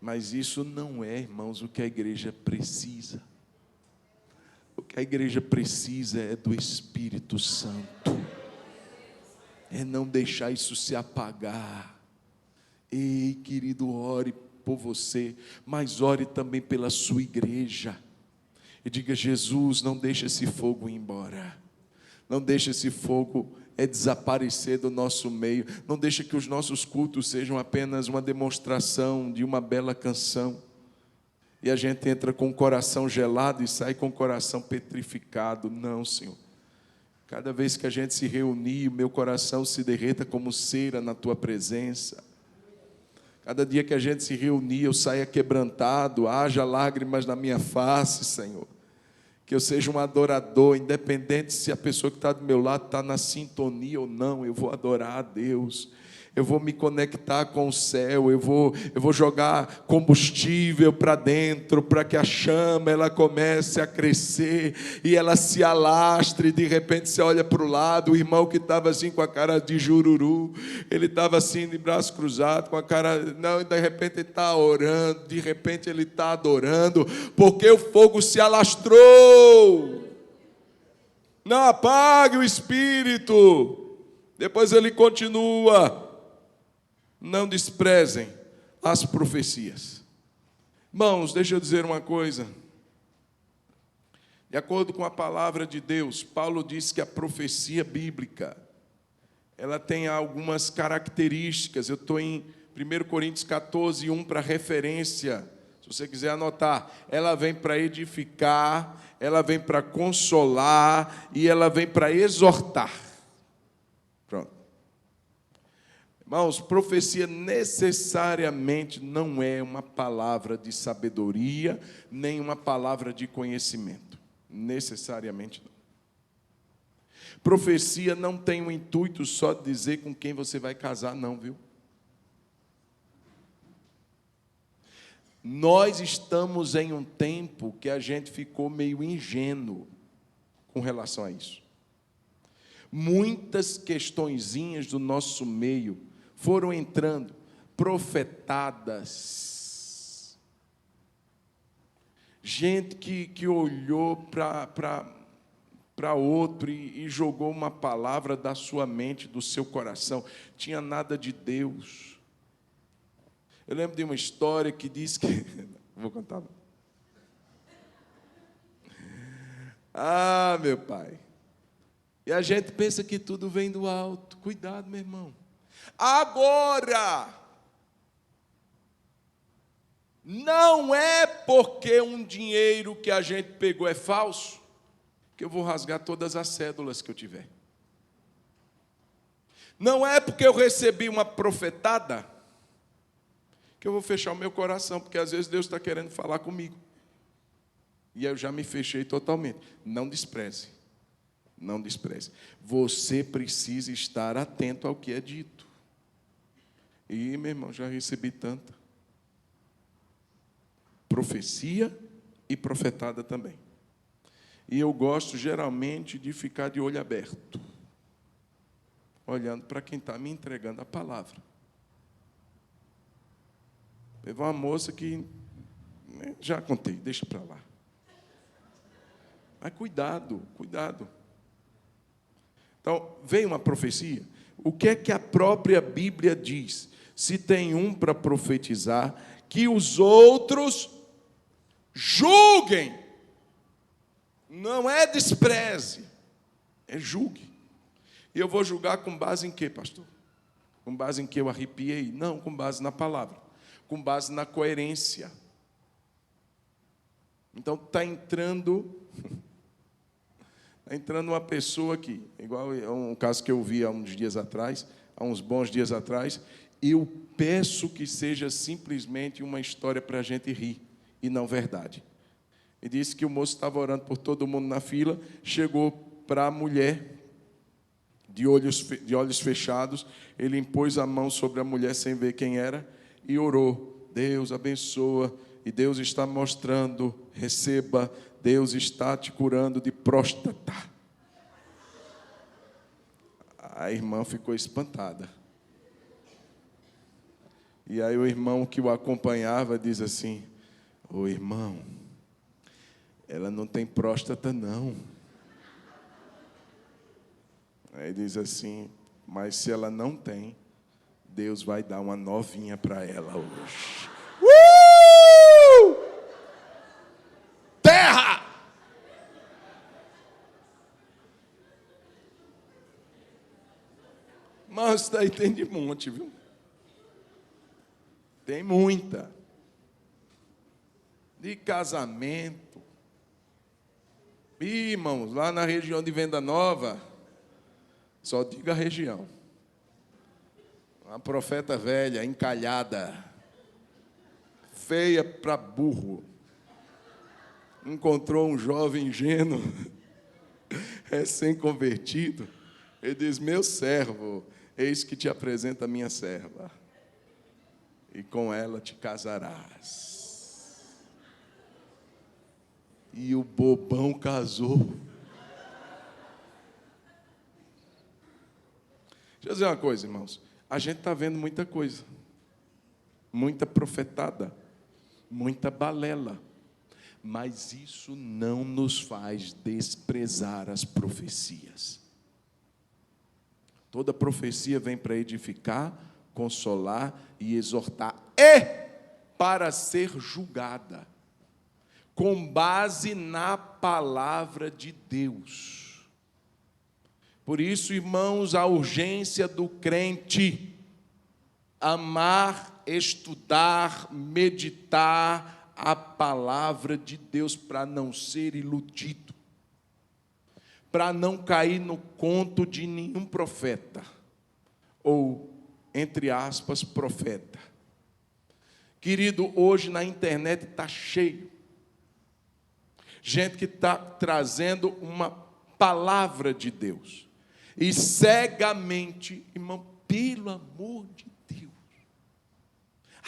Mas isso não é, irmãos, o que a igreja precisa. O que a igreja precisa é do Espírito Santo. É não deixar isso se apagar. Ei, querido, ore por você, mas ore também pela sua igreja. E diga: Jesus, não deixe esse fogo ir embora. Não deixe esse fogo desaparecer do nosso meio. Não deixe que os nossos cultos sejam apenas uma demonstração de uma bela canção. E a gente entra com o coração gelado e sai com o coração petrificado. Não, Senhor. Cada vez que a gente se reunir, o meu coração se derreta como cera na Tua presença. Cada dia que a gente se reunir, eu saia quebrantado, haja lágrimas na minha face, Senhor. Que eu seja um adorador, independente se a pessoa que está do meu lado está na sintonia ou não, eu vou adorar a Deus. Eu vou me conectar com o céu, eu vou jogar combustível para dentro, para que a chama ela comece a crescer e ela se alastre. De repente você olha para o lado, o irmão que estava assim com a cara de jururu, ele estava assim de braço cruzado, com a cara, não, de repente ele está orando, de repente ele está adorando, porque o fogo se alastrou. Não apague o Espírito. Depois ele continua: não desprezem as profecias. Irmãos, deixa eu dizer uma coisa. De acordo com a palavra de Deus, Paulo diz que a profecia bíblica, ela tem algumas características. Eu estou em 1 Coríntios 14, 1 para referência. Se você quiser anotar, ela vem para edificar, ela vem para consolar e ela vem para exortar. Pronto. Irmãos, profecia necessariamente não é uma palavra de sabedoria, nem uma palavra de conhecimento. Necessariamente não. Profecia não tem o intuito só de dizer com quem você vai casar, não, viu? Nós estamos em um tempo que a gente ficou meio ingênuo com relação a isso. Muitas questõezinhas do nosso meio foram entrando, profetadas. Gente que olhou para outro e jogou uma palavra da sua mente, do seu coração. Tinha nada de Deus. Eu lembro de uma história que diz que... Não vou contar, não. Ah, meu pai. E a gente pensa que tudo vem do alto. Cuidado, meu irmão. Agora, não é porque um dinheiro que a gente pegou é falso, que eu vou rasgar todas as cédulas que eu tiver. Não é porque eu recebi uma profetada, que eu vou fechar o meu coração, porque às vezes Deus está querendo falar comigo. E eu já me fechei totalmente. Não despreze. Não despreze. Você precisa estar atento ao que é dito. E, meu irmão, já recebi tanta profecia e profetada também. E eu gosto, geralmente, de ficar de olho aberto, olhando para quem está me entregando a palavra. Teve uma moça que... Já contei, deixa para lá. Mas cuidado, cuidado. Então, veio uma profecia. O que é que a própria Bíblia diz? Se tem um para profetizar, que os outros julguem. Não é despreze, é julgue. E eu vou julgar com base em quê, pastor? Com base em que eu arrepiei? Não, com base na palavra. Com base na coerência. Então, está entrando uma pessoa aqui, igual um caso que eu vi há uns dias atrás, há uns bons dias atrás. Eu peço que seja simplesmente uma história para a gente rir, e não verdade. E disse que o moço estava orando por todo mundo na fila, chegou para a mulher, de olhos fechados, ele impôs a mão sobre a mulher sem ver quem era, e orou: Deus abençoa, e Deus está mostrando, receba, Deus está te curando de próstata. A irmã ficou espantada. E aí o irmão que o acompanhava diz assim: ô irmão, ela não tem próstata não. Aí diz assim: mas se ela não tem, Deus vai dar uma novinha para ela hoje. Terra! Mas isso daí tem de monte, viu? Tem muita. De casamento. Ih, irmãos, lá na região de Venda Nova, só diga a região. Uma profeta velha, encalhada, feia para burro, encontrou um jovem ingênuo, recém-convertido. Ele diz: meu servo, eis que te apresenta a minha serva, e com ela te casarás. E o bobão casou. Deixa eu dizer uma coisa, irmãos. A gente está vendo muita coisa. Muita profetada. Muita balela. Mas isso não nos faz desprezar as profecias. Toda profecia vem para edificar, consolar e exortar. E para ser julgada. Com base na palavra de Deus. Por isso, irmãos, a urgência do crente amar, estudar, meditar a palavra de Deus para não ser iludido, para não cair no conto de nenhum profeta, ou, entre aspas, profeta. Querido, hoje na internet está cheio. Gente que está trazendo uma palavra de Deus. E cegamente, irmão, pelo amor de Deus,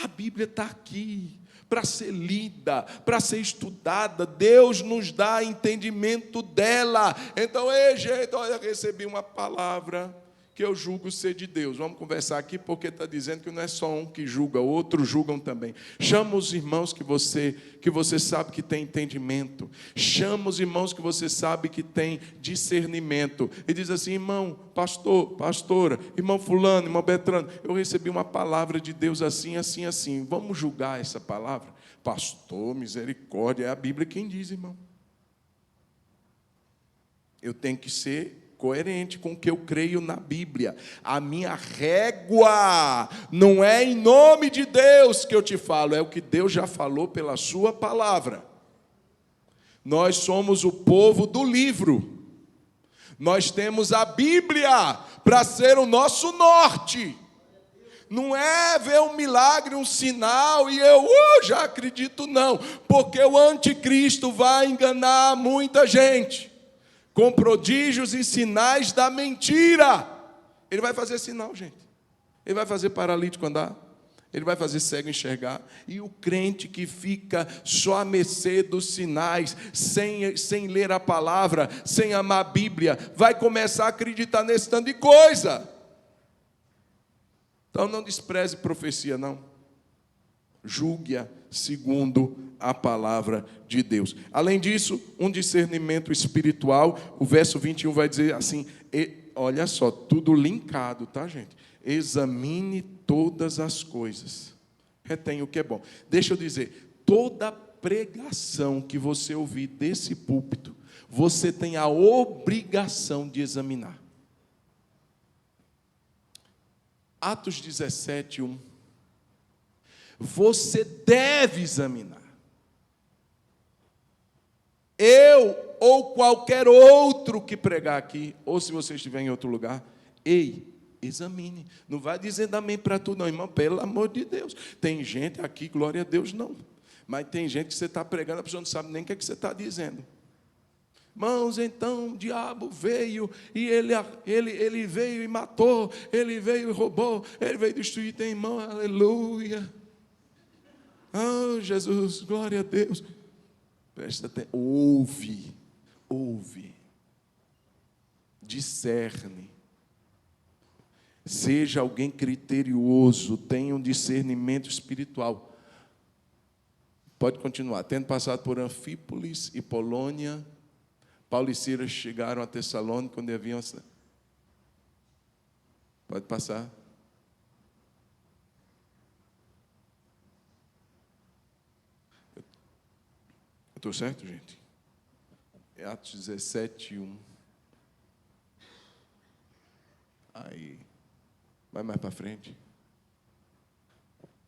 a Bíblia está aqui para ser lida, para ser estudada. Deus nos dá entendimento dela. Então, ei, gente, olha, recebi uma palavra que eu julgo ser de Deus. Vamos conversar aqui, porque está dizendo que não é só um que julga, outros julgam também. Chama os irmãos que você sabe que tem entendimento. Chama os irmãos que você sabe que tem discernimento. E diz assim: irmão, pastor, pastora, irmão fulano, irmão Betrano, eu recebi uma palavra de Deus assim, assim, assim. Vamos julgar essa palavra? Pastor, misericórdia, é a Bíblia quem diz, irmão. Eu tenho que ser coerente com o que eu creio na Bíblia. A minha régua não é em nome de Deus que eu te falo, é o que Deus já falou pela sua palavra. Nós somos o povo do livro. Nós temos a Bíblia para ser o nosso norte. Não é ver um milagre, um sinal e eu já acredito não, porque o anticristo vai enganar muita gente com prodígios e sinais da mentira. Ele vai fazer sinal, gente. Ele vai fazer paralítico andar. Ele vai fazer cego enxergar. E o crente que fica só à mercê dos sinais, sem ler a palavra, sem amar a Bíblia, vai começar a acreditar nesse tanto de coisa. Então não despreze profecia, não. Julgue-a segundo a palavra de Deus. Além disso, um discernimento espiritual. O verso 21 vai dizer assim, olha só, tudo linkado, tá, gente? Examine todas as coisas. Retém o que é bom. Deixa eu dizer, toda pregação que você ouvir desse púlpito, você tem a obrigação de examinar. Atos 17, 1. Você deve examinar. Eu ou qualquer outro que pregar aqui, ou se você estiver em outro lugar, examine. Não vai dizendo amém para tudo, não, irmão, pelo amor de Deus. Tem gente aqui, glória a Deus, não. Mas tem gente que você está pregando, a pessoa não sabe nem o que você está dizendo. Irmãos, então o diabo veio e ele veio e matou, ele veio e roubou, ele veio destruir, tem irmão, aleluia. Oh, Jesus, glória a Deus. Presta atenção, ouve, discerne. Seja alguém criterioso, tenha um discernimento espiritual. Pode continuar. Tendo passado por Anfípolis e Polônia, Paulo e Silas chegaram a Tessalônica, onde haviam... Pode passar. Eu estou certo, gente? É Atos 17, 1. Aí. Vai mais para frente.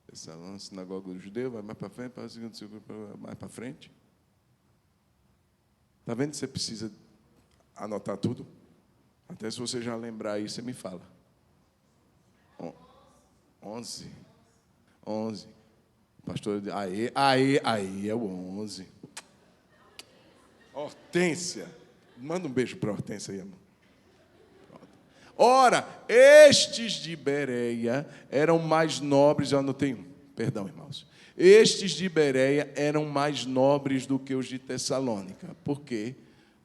Tessalônica, sinagoga do judeu, vai mais para frente, mais para frente. Está vendo que você precisa anotar tudo? Até se você já lembrar aí, você me fala. 11. Pastor, aí é o 11. Hortência. Manda um beijo para a Hortência aí, amor. Ora, estes de Bereia eram mais nobres, eu anotei um, perdão, irmãos. Estes de Bereia eram mais nobres do que os de Tessalônica. Por quê?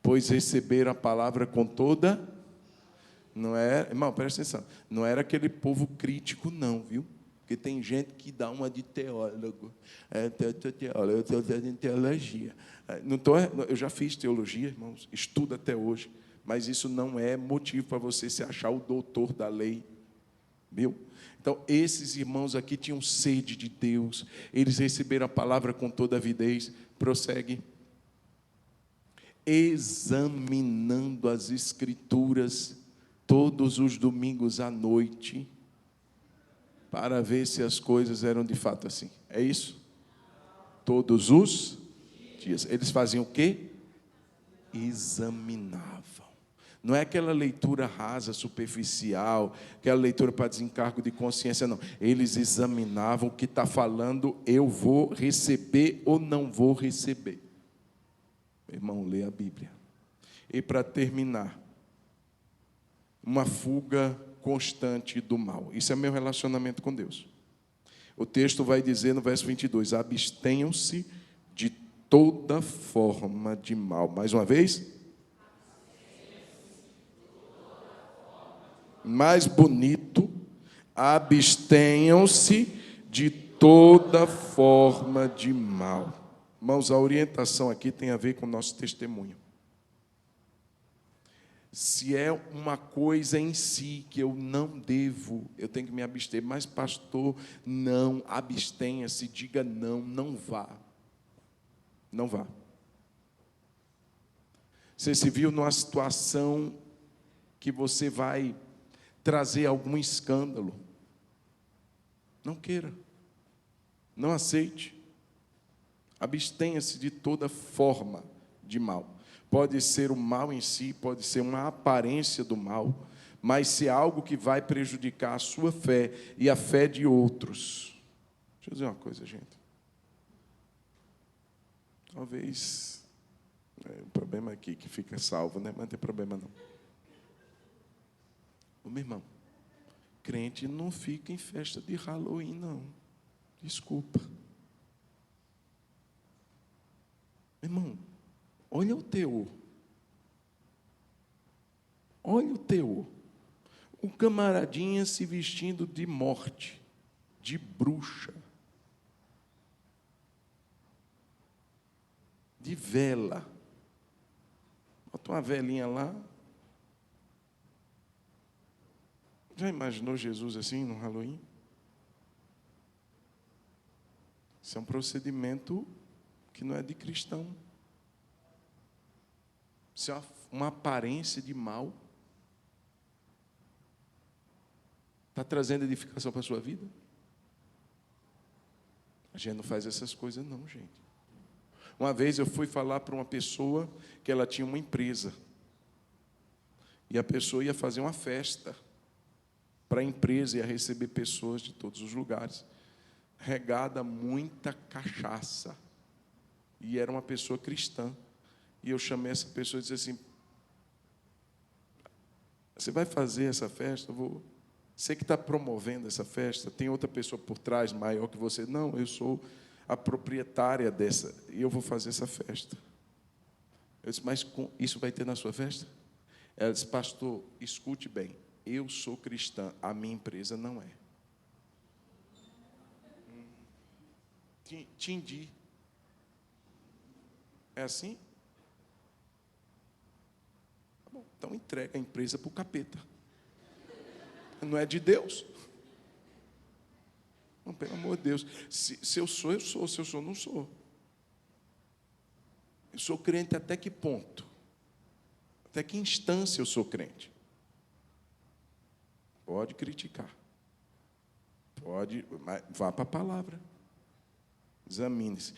Pois receberam a palavra com toda... Não era, irmão, presta atenção. Não era aquele povo crítico, não, viu? Porque tem gente que dá uma de teólogo. Eu estou fazendo teologia. Eu já fiz teologia, irmãos, estudo até hoje. Mas isso não é motivo para você se achar o doutor da lei. Viu? Então, esses irmãos aqui tinham sede de Deus. Eles receberam a palavra com toda avidez. Prossegue. Examinando as Escrituras todos os domingos à noite, para ver se as coisas eram de fato assim. É isso? Todos os dias. Eles faziam o quê? Examinavam. Não é aquela leitura rasa, superficial, aquela leitura para desencargo de consciência, não. Eles examinavam o que está falando, eu vou receber ou não vou receber. Meu irmão, lê a Bíblia. E para terminar, uma fuga constante do mal. Isso é meu relacionamento com Deus. O texto vai dizer no verso 22, abstenham-se de toda forma de mal. Mais uma vez. Mais bonito, abstenham-se de toda forma de mal. Irmãos, a orientação aqui tem a ver com o nosso testemunho. Se é uma coisa em si que eu não devo, eu tenho que me abster. Mas, pastor, não, abstenha-se, diga não, não vá. Não vá. Você se viu numa situação que você vai trazer algum escândalo. Não queira. Não aceite. Abstenha-se de toda forma de mal. Pode ser o mal em si, pode ser uma aparência do mal, mas se é algo que vai prejudicar a sua fé e a fé de outros. Deixa eu dizer uma coisa, gente. Talvez o problema aqui que fica salvo, né? Mas não tem problema não. Ô, meu irmão, crente não fica em festa de Halloween, não. Desculpa. Meu irmão, olha o teor. Olha o teor. Um camaradinha se vestindo de morte, de bruxa, de vela. Bota uma velinha lá. Já imaginou Jesus assim no Halloween? Isso é um procedimento que não é de cristão. Isso é uma aparência de mal. Está trazendo edificação para a sua vida? A gente não faz essas coisas não, gente. Uma vez eu fui falar para uma pessoa que ela tinha uma empresa. E a pessoa ia fazer uma festa para a empresa, ia receber pessoas de todos os lugares. Regada muita cachaça. E era uma pessoa cristã. E eu chamei essa pessoa e disse assim, você vai fazer essa festa? Eu vou. Você que está promovendo essa festa, tem outra pessoa por trás maior que você? Não, eu sou a proprietária dessa, e eu vou fazer essa festa. Eu disse, mas isso vai ter na sua festa? Ela disse, pastor, escute bem, eu sou cristã, a minha empresa não é. Entendi. É assim? Tá bom, então entrega a empresa para o capeta. Não é de Deus. Não, pelo amor de Deus. Se eu sou, eu sou. Se eu sou, não sou. Eu sou crente até que ponto? Até que instância eu sou crente? Pode criticar. Pode, mas vá para a palavra. Examine-se.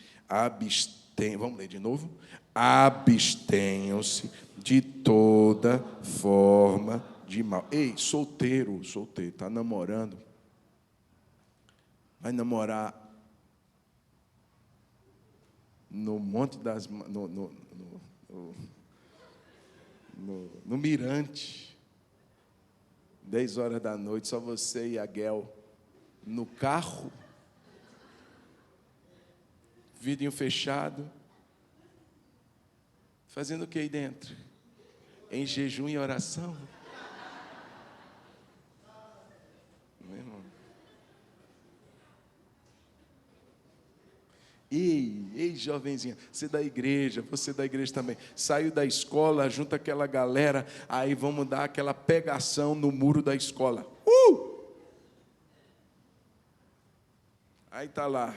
Vamos ler de novo? Abstenham-se de toda forma de mal. Ei, solteiro, está namorando. Vai namorar no Monte das... No Mirante. 10 horas da noite, só você e a Guel. No carro. Vidinho fechado. Fazendo o que aí dentro? Em jejum e oração? Meu irmão. Ei, jovenzinha, você da igreja, você da igreja também. Saiu da escola, junta aquela galera, aí vamos dar aquela pegação no muro da escola. Aí tá lá.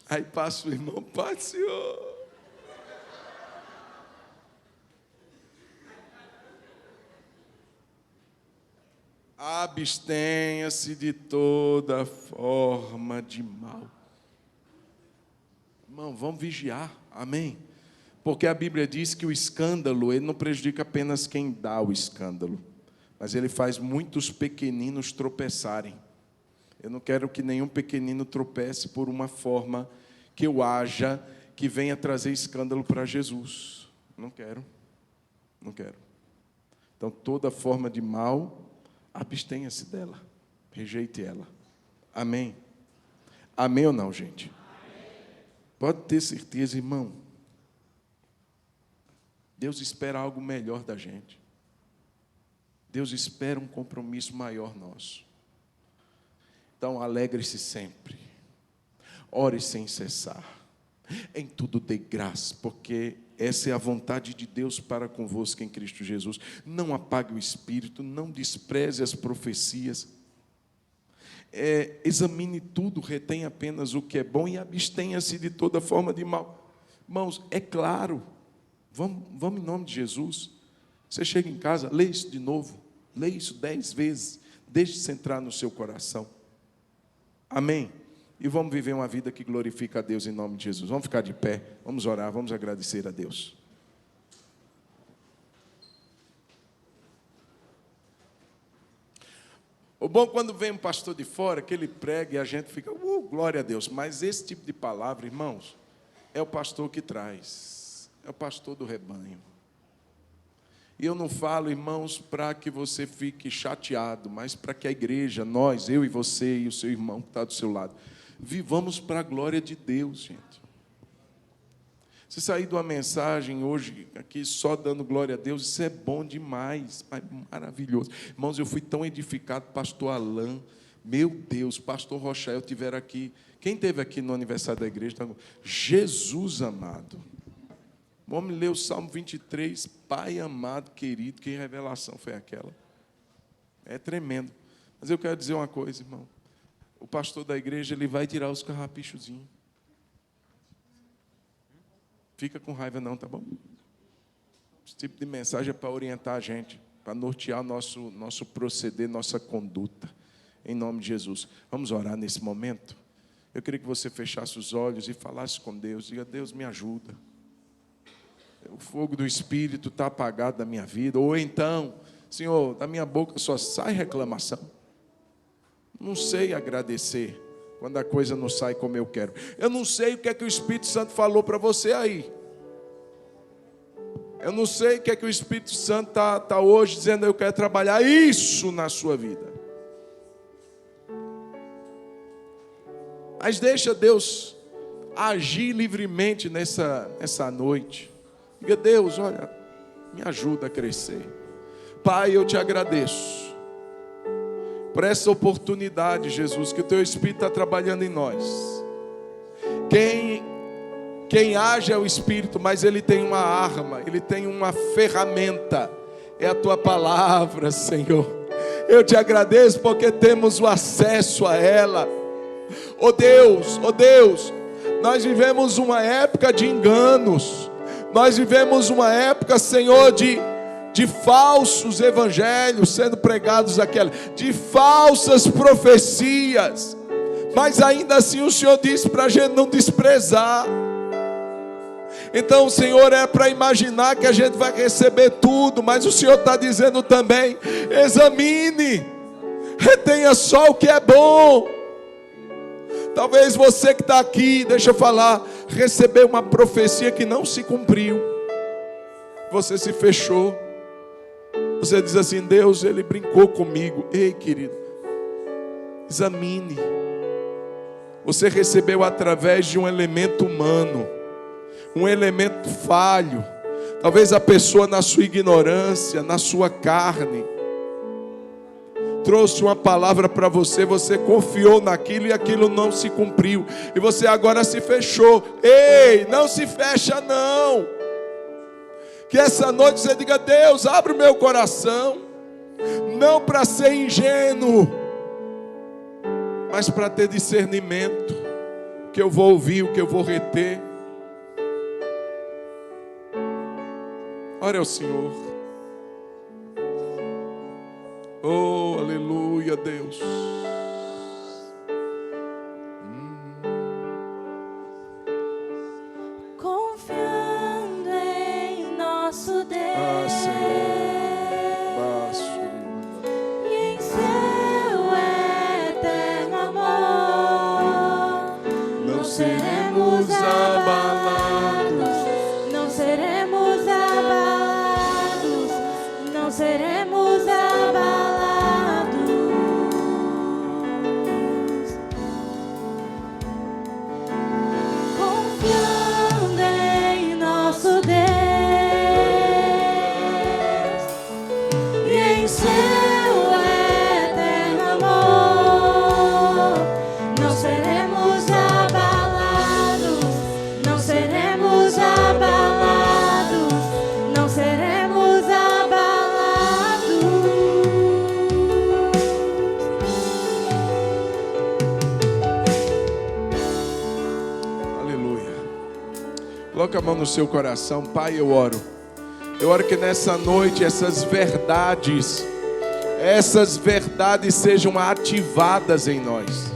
Aí passa o irmão, Pai, Senhor. Abstenha-se de toda forma de mal. Irmão, vamos vigiar, amém? Porque a Bíblia diz que o escândalo, ele não prejudica apenas quem dá o escândalo, mas ele faz muitos pequeninos tropeçarem. Eu não quero que nenhum pequenino tropece por uma forma que eu haja, que venha trazer escândalo para Jesus. Não quero. Então, toda forma de mal, abstenha-se dela. Rejeite ela. Amém? Amém ou não, gente? Amém. Pode ter certeza, irmão. Deus espera algo melhor da gente. Deus espera um compromisso maior nosso. Então, alegre-se sempre. Ore sem cessar. Em tudo dê graça, porque essa é a vontade de Deus para convosco em Cristo Jesus. Não apague o espírito, não despreze as profecias. Examine tudo, retenha apenas o que é bom e abstenha-se de toda forma de mal. Irmãos, é claro, vamos em nome de Jesus. Você chega em casa, lê isso de novo, lê isso 10 vezes, deixe isso entrar no seu coração. Amém? E vamos viver uma vida que glorifica a Deus em nome de Jesus. Vamos ficar de pé, vamos orar, vamos agradecer a Deus. O bom quando vem um pastor de fora, que ele prega e a gente fica, glória a Deus. Mas esse tipo de palavra, irmãos, é o pastor que traz. É o pastor do rebanho. E eu não falo, irmãos, para que você fique chateado, mas para que a igreja, nós, eu e você e o seu irmão que está do seu lado, vivamos para a glória de Deus, gente. Se sair de uma mensagem hoje aqui só dando glória a Deus, isso é bom demais, maravilhoso. Irmãos, eu fui tão edificado, pastor Alain, meu Deus, pastor Rochael tiveram aqui. Quem esteve aqui no aniversário da igreja? Jesus amado. Vamos ler o Salmo 23, Pai amado, querido, que revelação foi aquela? É tremendo. Mas eu quero dizer uma coisa, irmão. O pastor da igreja, ele vai tirar os carrapichozinhos. Fica com raiva não, tá bom? Esse tipo de mensagem é para orientar a gente, para nortear nosso proceder, nossa conduta. Em nome de Jesus. Vamos orar nesse momento? Eu queria que você fechasse os olhos e falasse com Deus. Diga, Deus, me ajuda. O fogo do Espírito está apagado da minha vida. Ou então, Senhor, da minha boca só sai reclamação. Não sei agradecer quando a coisa não sai como eu quero. Eu não sei o que é que o Espírito Santo falou para você aí. Eu não sei o que é que o Espírito Santo está hoje dizendo, eu quero trabalhar isso na sua vida. Mas deixa Deus agir livremente nessa noite. Diga: Deus, olha, me ajuda a crescer. Pai, eu te agradeço por essa oportunidade, Jesus, que o teu Espírito está trabalhando em nós. Quem age é o Espírito, mas ele tem uma arma, ele tem uma ferramenta, é a tua palavra, Senhor. Eu te agradeço porque temos o acesso a ela. Oh Deus, nós vivemos uma época de enganos, nós vivemos uma época, Senhor, de falsos evangelhos sendo pregados aqui, de falsas profecias, mas ainda assim o Senhor disse para a gente não desprezar. Então, Senhor, é para imaginar que a gente vai receber tudo, mas o Senhor está dizendo também: examine, retenha só o que é bom. Talvez você que está aqui, deixa eu falar, recebeu uma profecia que não se cumpriu, você se fechou, você diz assim: Deus, Ele brincou comigo. Ei, querido, examine. Você recebeu através de um elemento humano, um elemento falho. Talvez a pessoa, na sua ignorância, na sua carne, trouxe uma palavra para você, você confiou naquilo e aquilo não se cumpriu, e você agora se fechou. Ei, não se fecha não. Que essa noite você diga: Deus, abre o meu coração, não para ser ingênuo, mas para ter discernimento, o que eu vou ouvir, o que eu vou reter. Ore ao Senhor. Oh, aleluia, Deus. Confiando em nosso Deus, Senhor. e em seu eterno amor, não seremos abalados, não seremos abalados, não seremos abalados. Confiando em nosso Deus e em seu eterno amor, não seremos abalados, não seremos abalados, não seremos abalados. Aleluia. Coloca a mão no seu coração. Pai, eu oro que nessa noite essas verdades sejam ativadas em nós.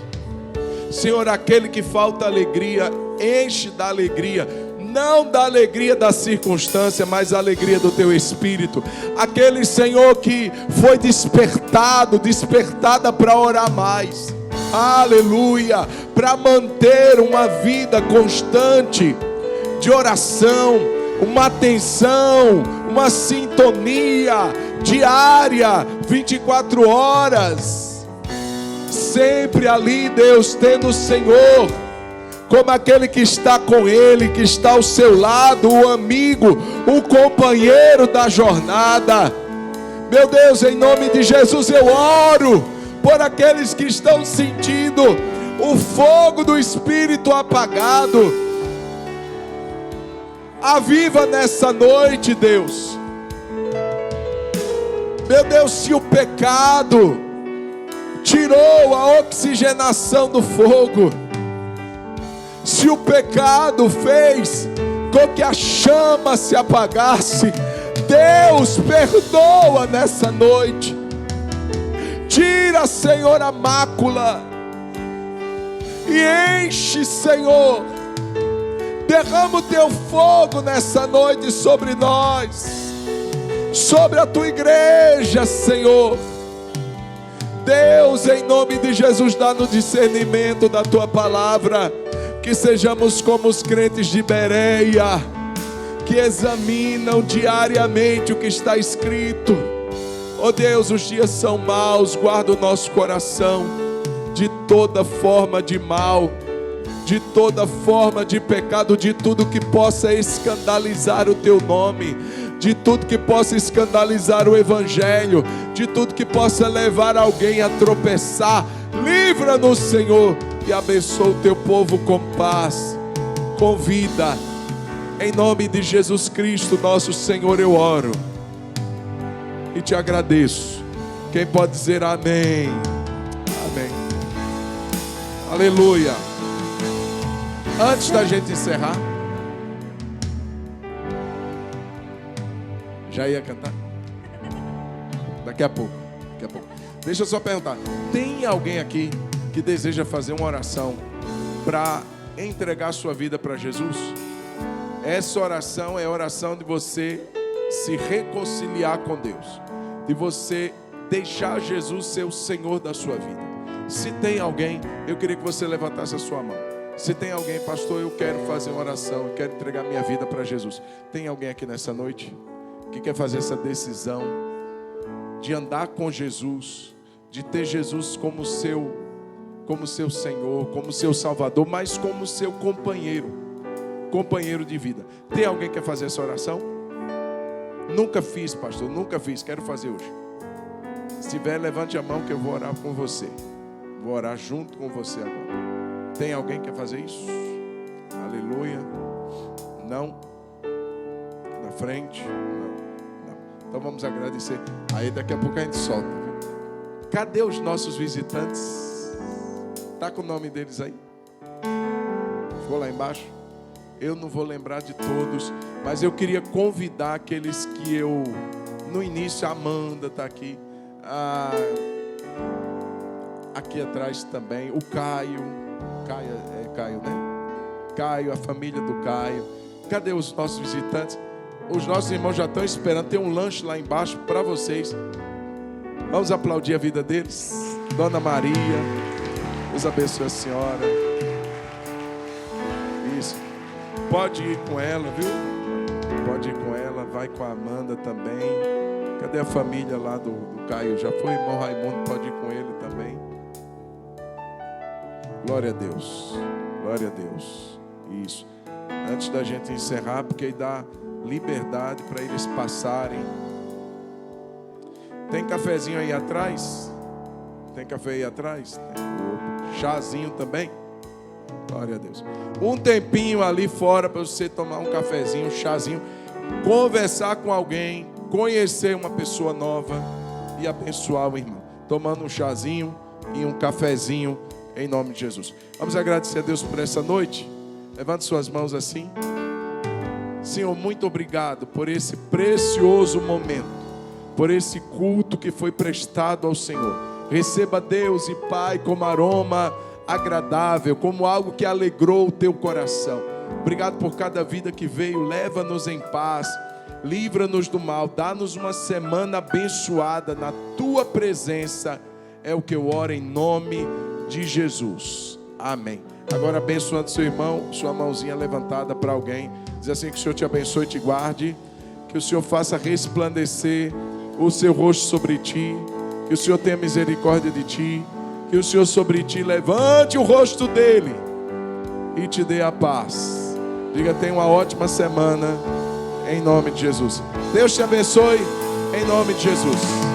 Senhor, aquele que falta alegria, enche da alegria, não da alegria da circunstância, mas a alegria do teu Espírito. Aquele, Senhor, que foi despertada para orar mais, aleluia, para manter uma vida constante de oração, uma atenção, uma sintonia diária, 24 horas, sempre ali, Deus, tendo o Senhor como aquele que está com Ele, que está ao seu lado, o amigo, o companheiro da jornada. Meu Deus, em nome de Jesus eu oro por aqueles que estão sentindo o fogo do Espírito apagado. Aviva nessa noite, Deus. Meu Deus, se o pecado tirou a oxigenação do fogo, se o pecado fez com que a chama se apagasse, Deus, perdoa nessa noite. Tira, Senhor, a mácula e enche, Senhor. Derrama o teu fogo nessa noite sobre nós, sobre a tua igreja, Senhor. Deus, em nome de Jesus, dá-nos discernimento da tua palavra, que sejamos como os crentes de Bereia, que examinam diariamente o que está escrito. Oh Deus, os dias são maus, guarda o nosso coração de toda forma de mal. de toda forma de pecado, de tudo que possa escandalizar o teu nome, de tudo que possa escandalizar o Evangelho, de tudo que possa levar alguém a tropeçar. Livra-nos, Senhor, e abençoa o teu povo com paz, com vida. Em nome de Jesus Cristo, nosso Senhor, eu oro e te agradeço. Quem pode dizer amém? Amém. Aleluia. Antes da gente encerrar, já ia cantar? Daqui a pouco. Deixa eu só perguntar, tem alguém aqui que deseja fazer uma oração para entregar sua vida para Jesus? Essa oração é a oração de você se reconciliar com Deus, de você deixar Jesus ser o Senhor da sua vida. Se tem alguém, eu queria que você levantasse a sua mão. Se tem alguém, pastor, eu quero fazer uma oração, eu quero entregar minha vida para Jesus. Tem alguém aqui nessa noite que quer fazer essa decisão de andar com Jesus, de ter Jesus como seu Senhor, como seu Salvador, mas como seu companheiro de vida? Tem alguém que quer fazer essa oração? Nunca fiz, pastor, nunca fiz, quero fazer hoje. Se tiver, levante a mão que eu vou orar com você. Vou orar junto com você agora. Tem alguém que quer fazer isso? Aleluia. Não? Na frente? Não. Então vamos agradecer. Aí daqui a pouco a gente solta. Cadê os nossos visitantes? Está com o nome deles aí? Ficou lá embaixo? Eu não vou lembrar de todos, mas eu queria convidar aqueles que eu... No início, a Amanda está aqui. Aqui atrás também, o Caio, né? Caio, a família do Caio. Cadê os nossos visitantes? Os nossos irmãos já estão esperando. Tem um lanche lá embaixo para vocês. Vamos aplaudir a vida deles. Dona Maria, Deus abençoe a senhora. Isso. Pode ir com ela, viu? Pode ir com ela. Vai com a Amanda também. Cadê a família lá do Caio? Já foi? Irmão Raimundo, pode ir com ele também. Glória a Deus. Glória a Deus. Isso. Antes da gente encerrar, porque aí dá liberdade para eles passarem. Tem cafezinho aí atrás? Tem café aí atrás? Tem. Chazinho também? Glória a Deus. Um tempinho ali fora para você tomar um cafezinho, um chazinho, conversar com alguém, conhecer uma pessoa nova e abençoar o irmão. Tomando um chazinho e um cafezinho em nome de Jesus. Vamos agradecer a Deus por essa noite. Levante suas mãos assim. Senhor, muito obrigado por esse precioso momento, por esse culto que foi prestado ao Senhor. Receba, Deus e Pai, como aroma agradável, como algo que alegrou o teu coração. Obrigado por cada vida que veio. Leva-nos em paz, livra-nos do mal, dá-nos uma semana abençoada na tua presença. É o que eu oro em nome de Jesus. Amém. Agora abençoando seu irmão, sua mãozinha levantada para alguém. Diz assim: que o Senhor te abençoe e te guarde, que o Senhor faça resplandecer o seu rosto sobre ti, que o Senhor tenha misericórdia de ti, que o Senhor sobre ti levante o rosto dele e te dê a paz. Diga: tenha uma ótima semana em nome de Jesus. Deus te abençoe em nome de Jesus.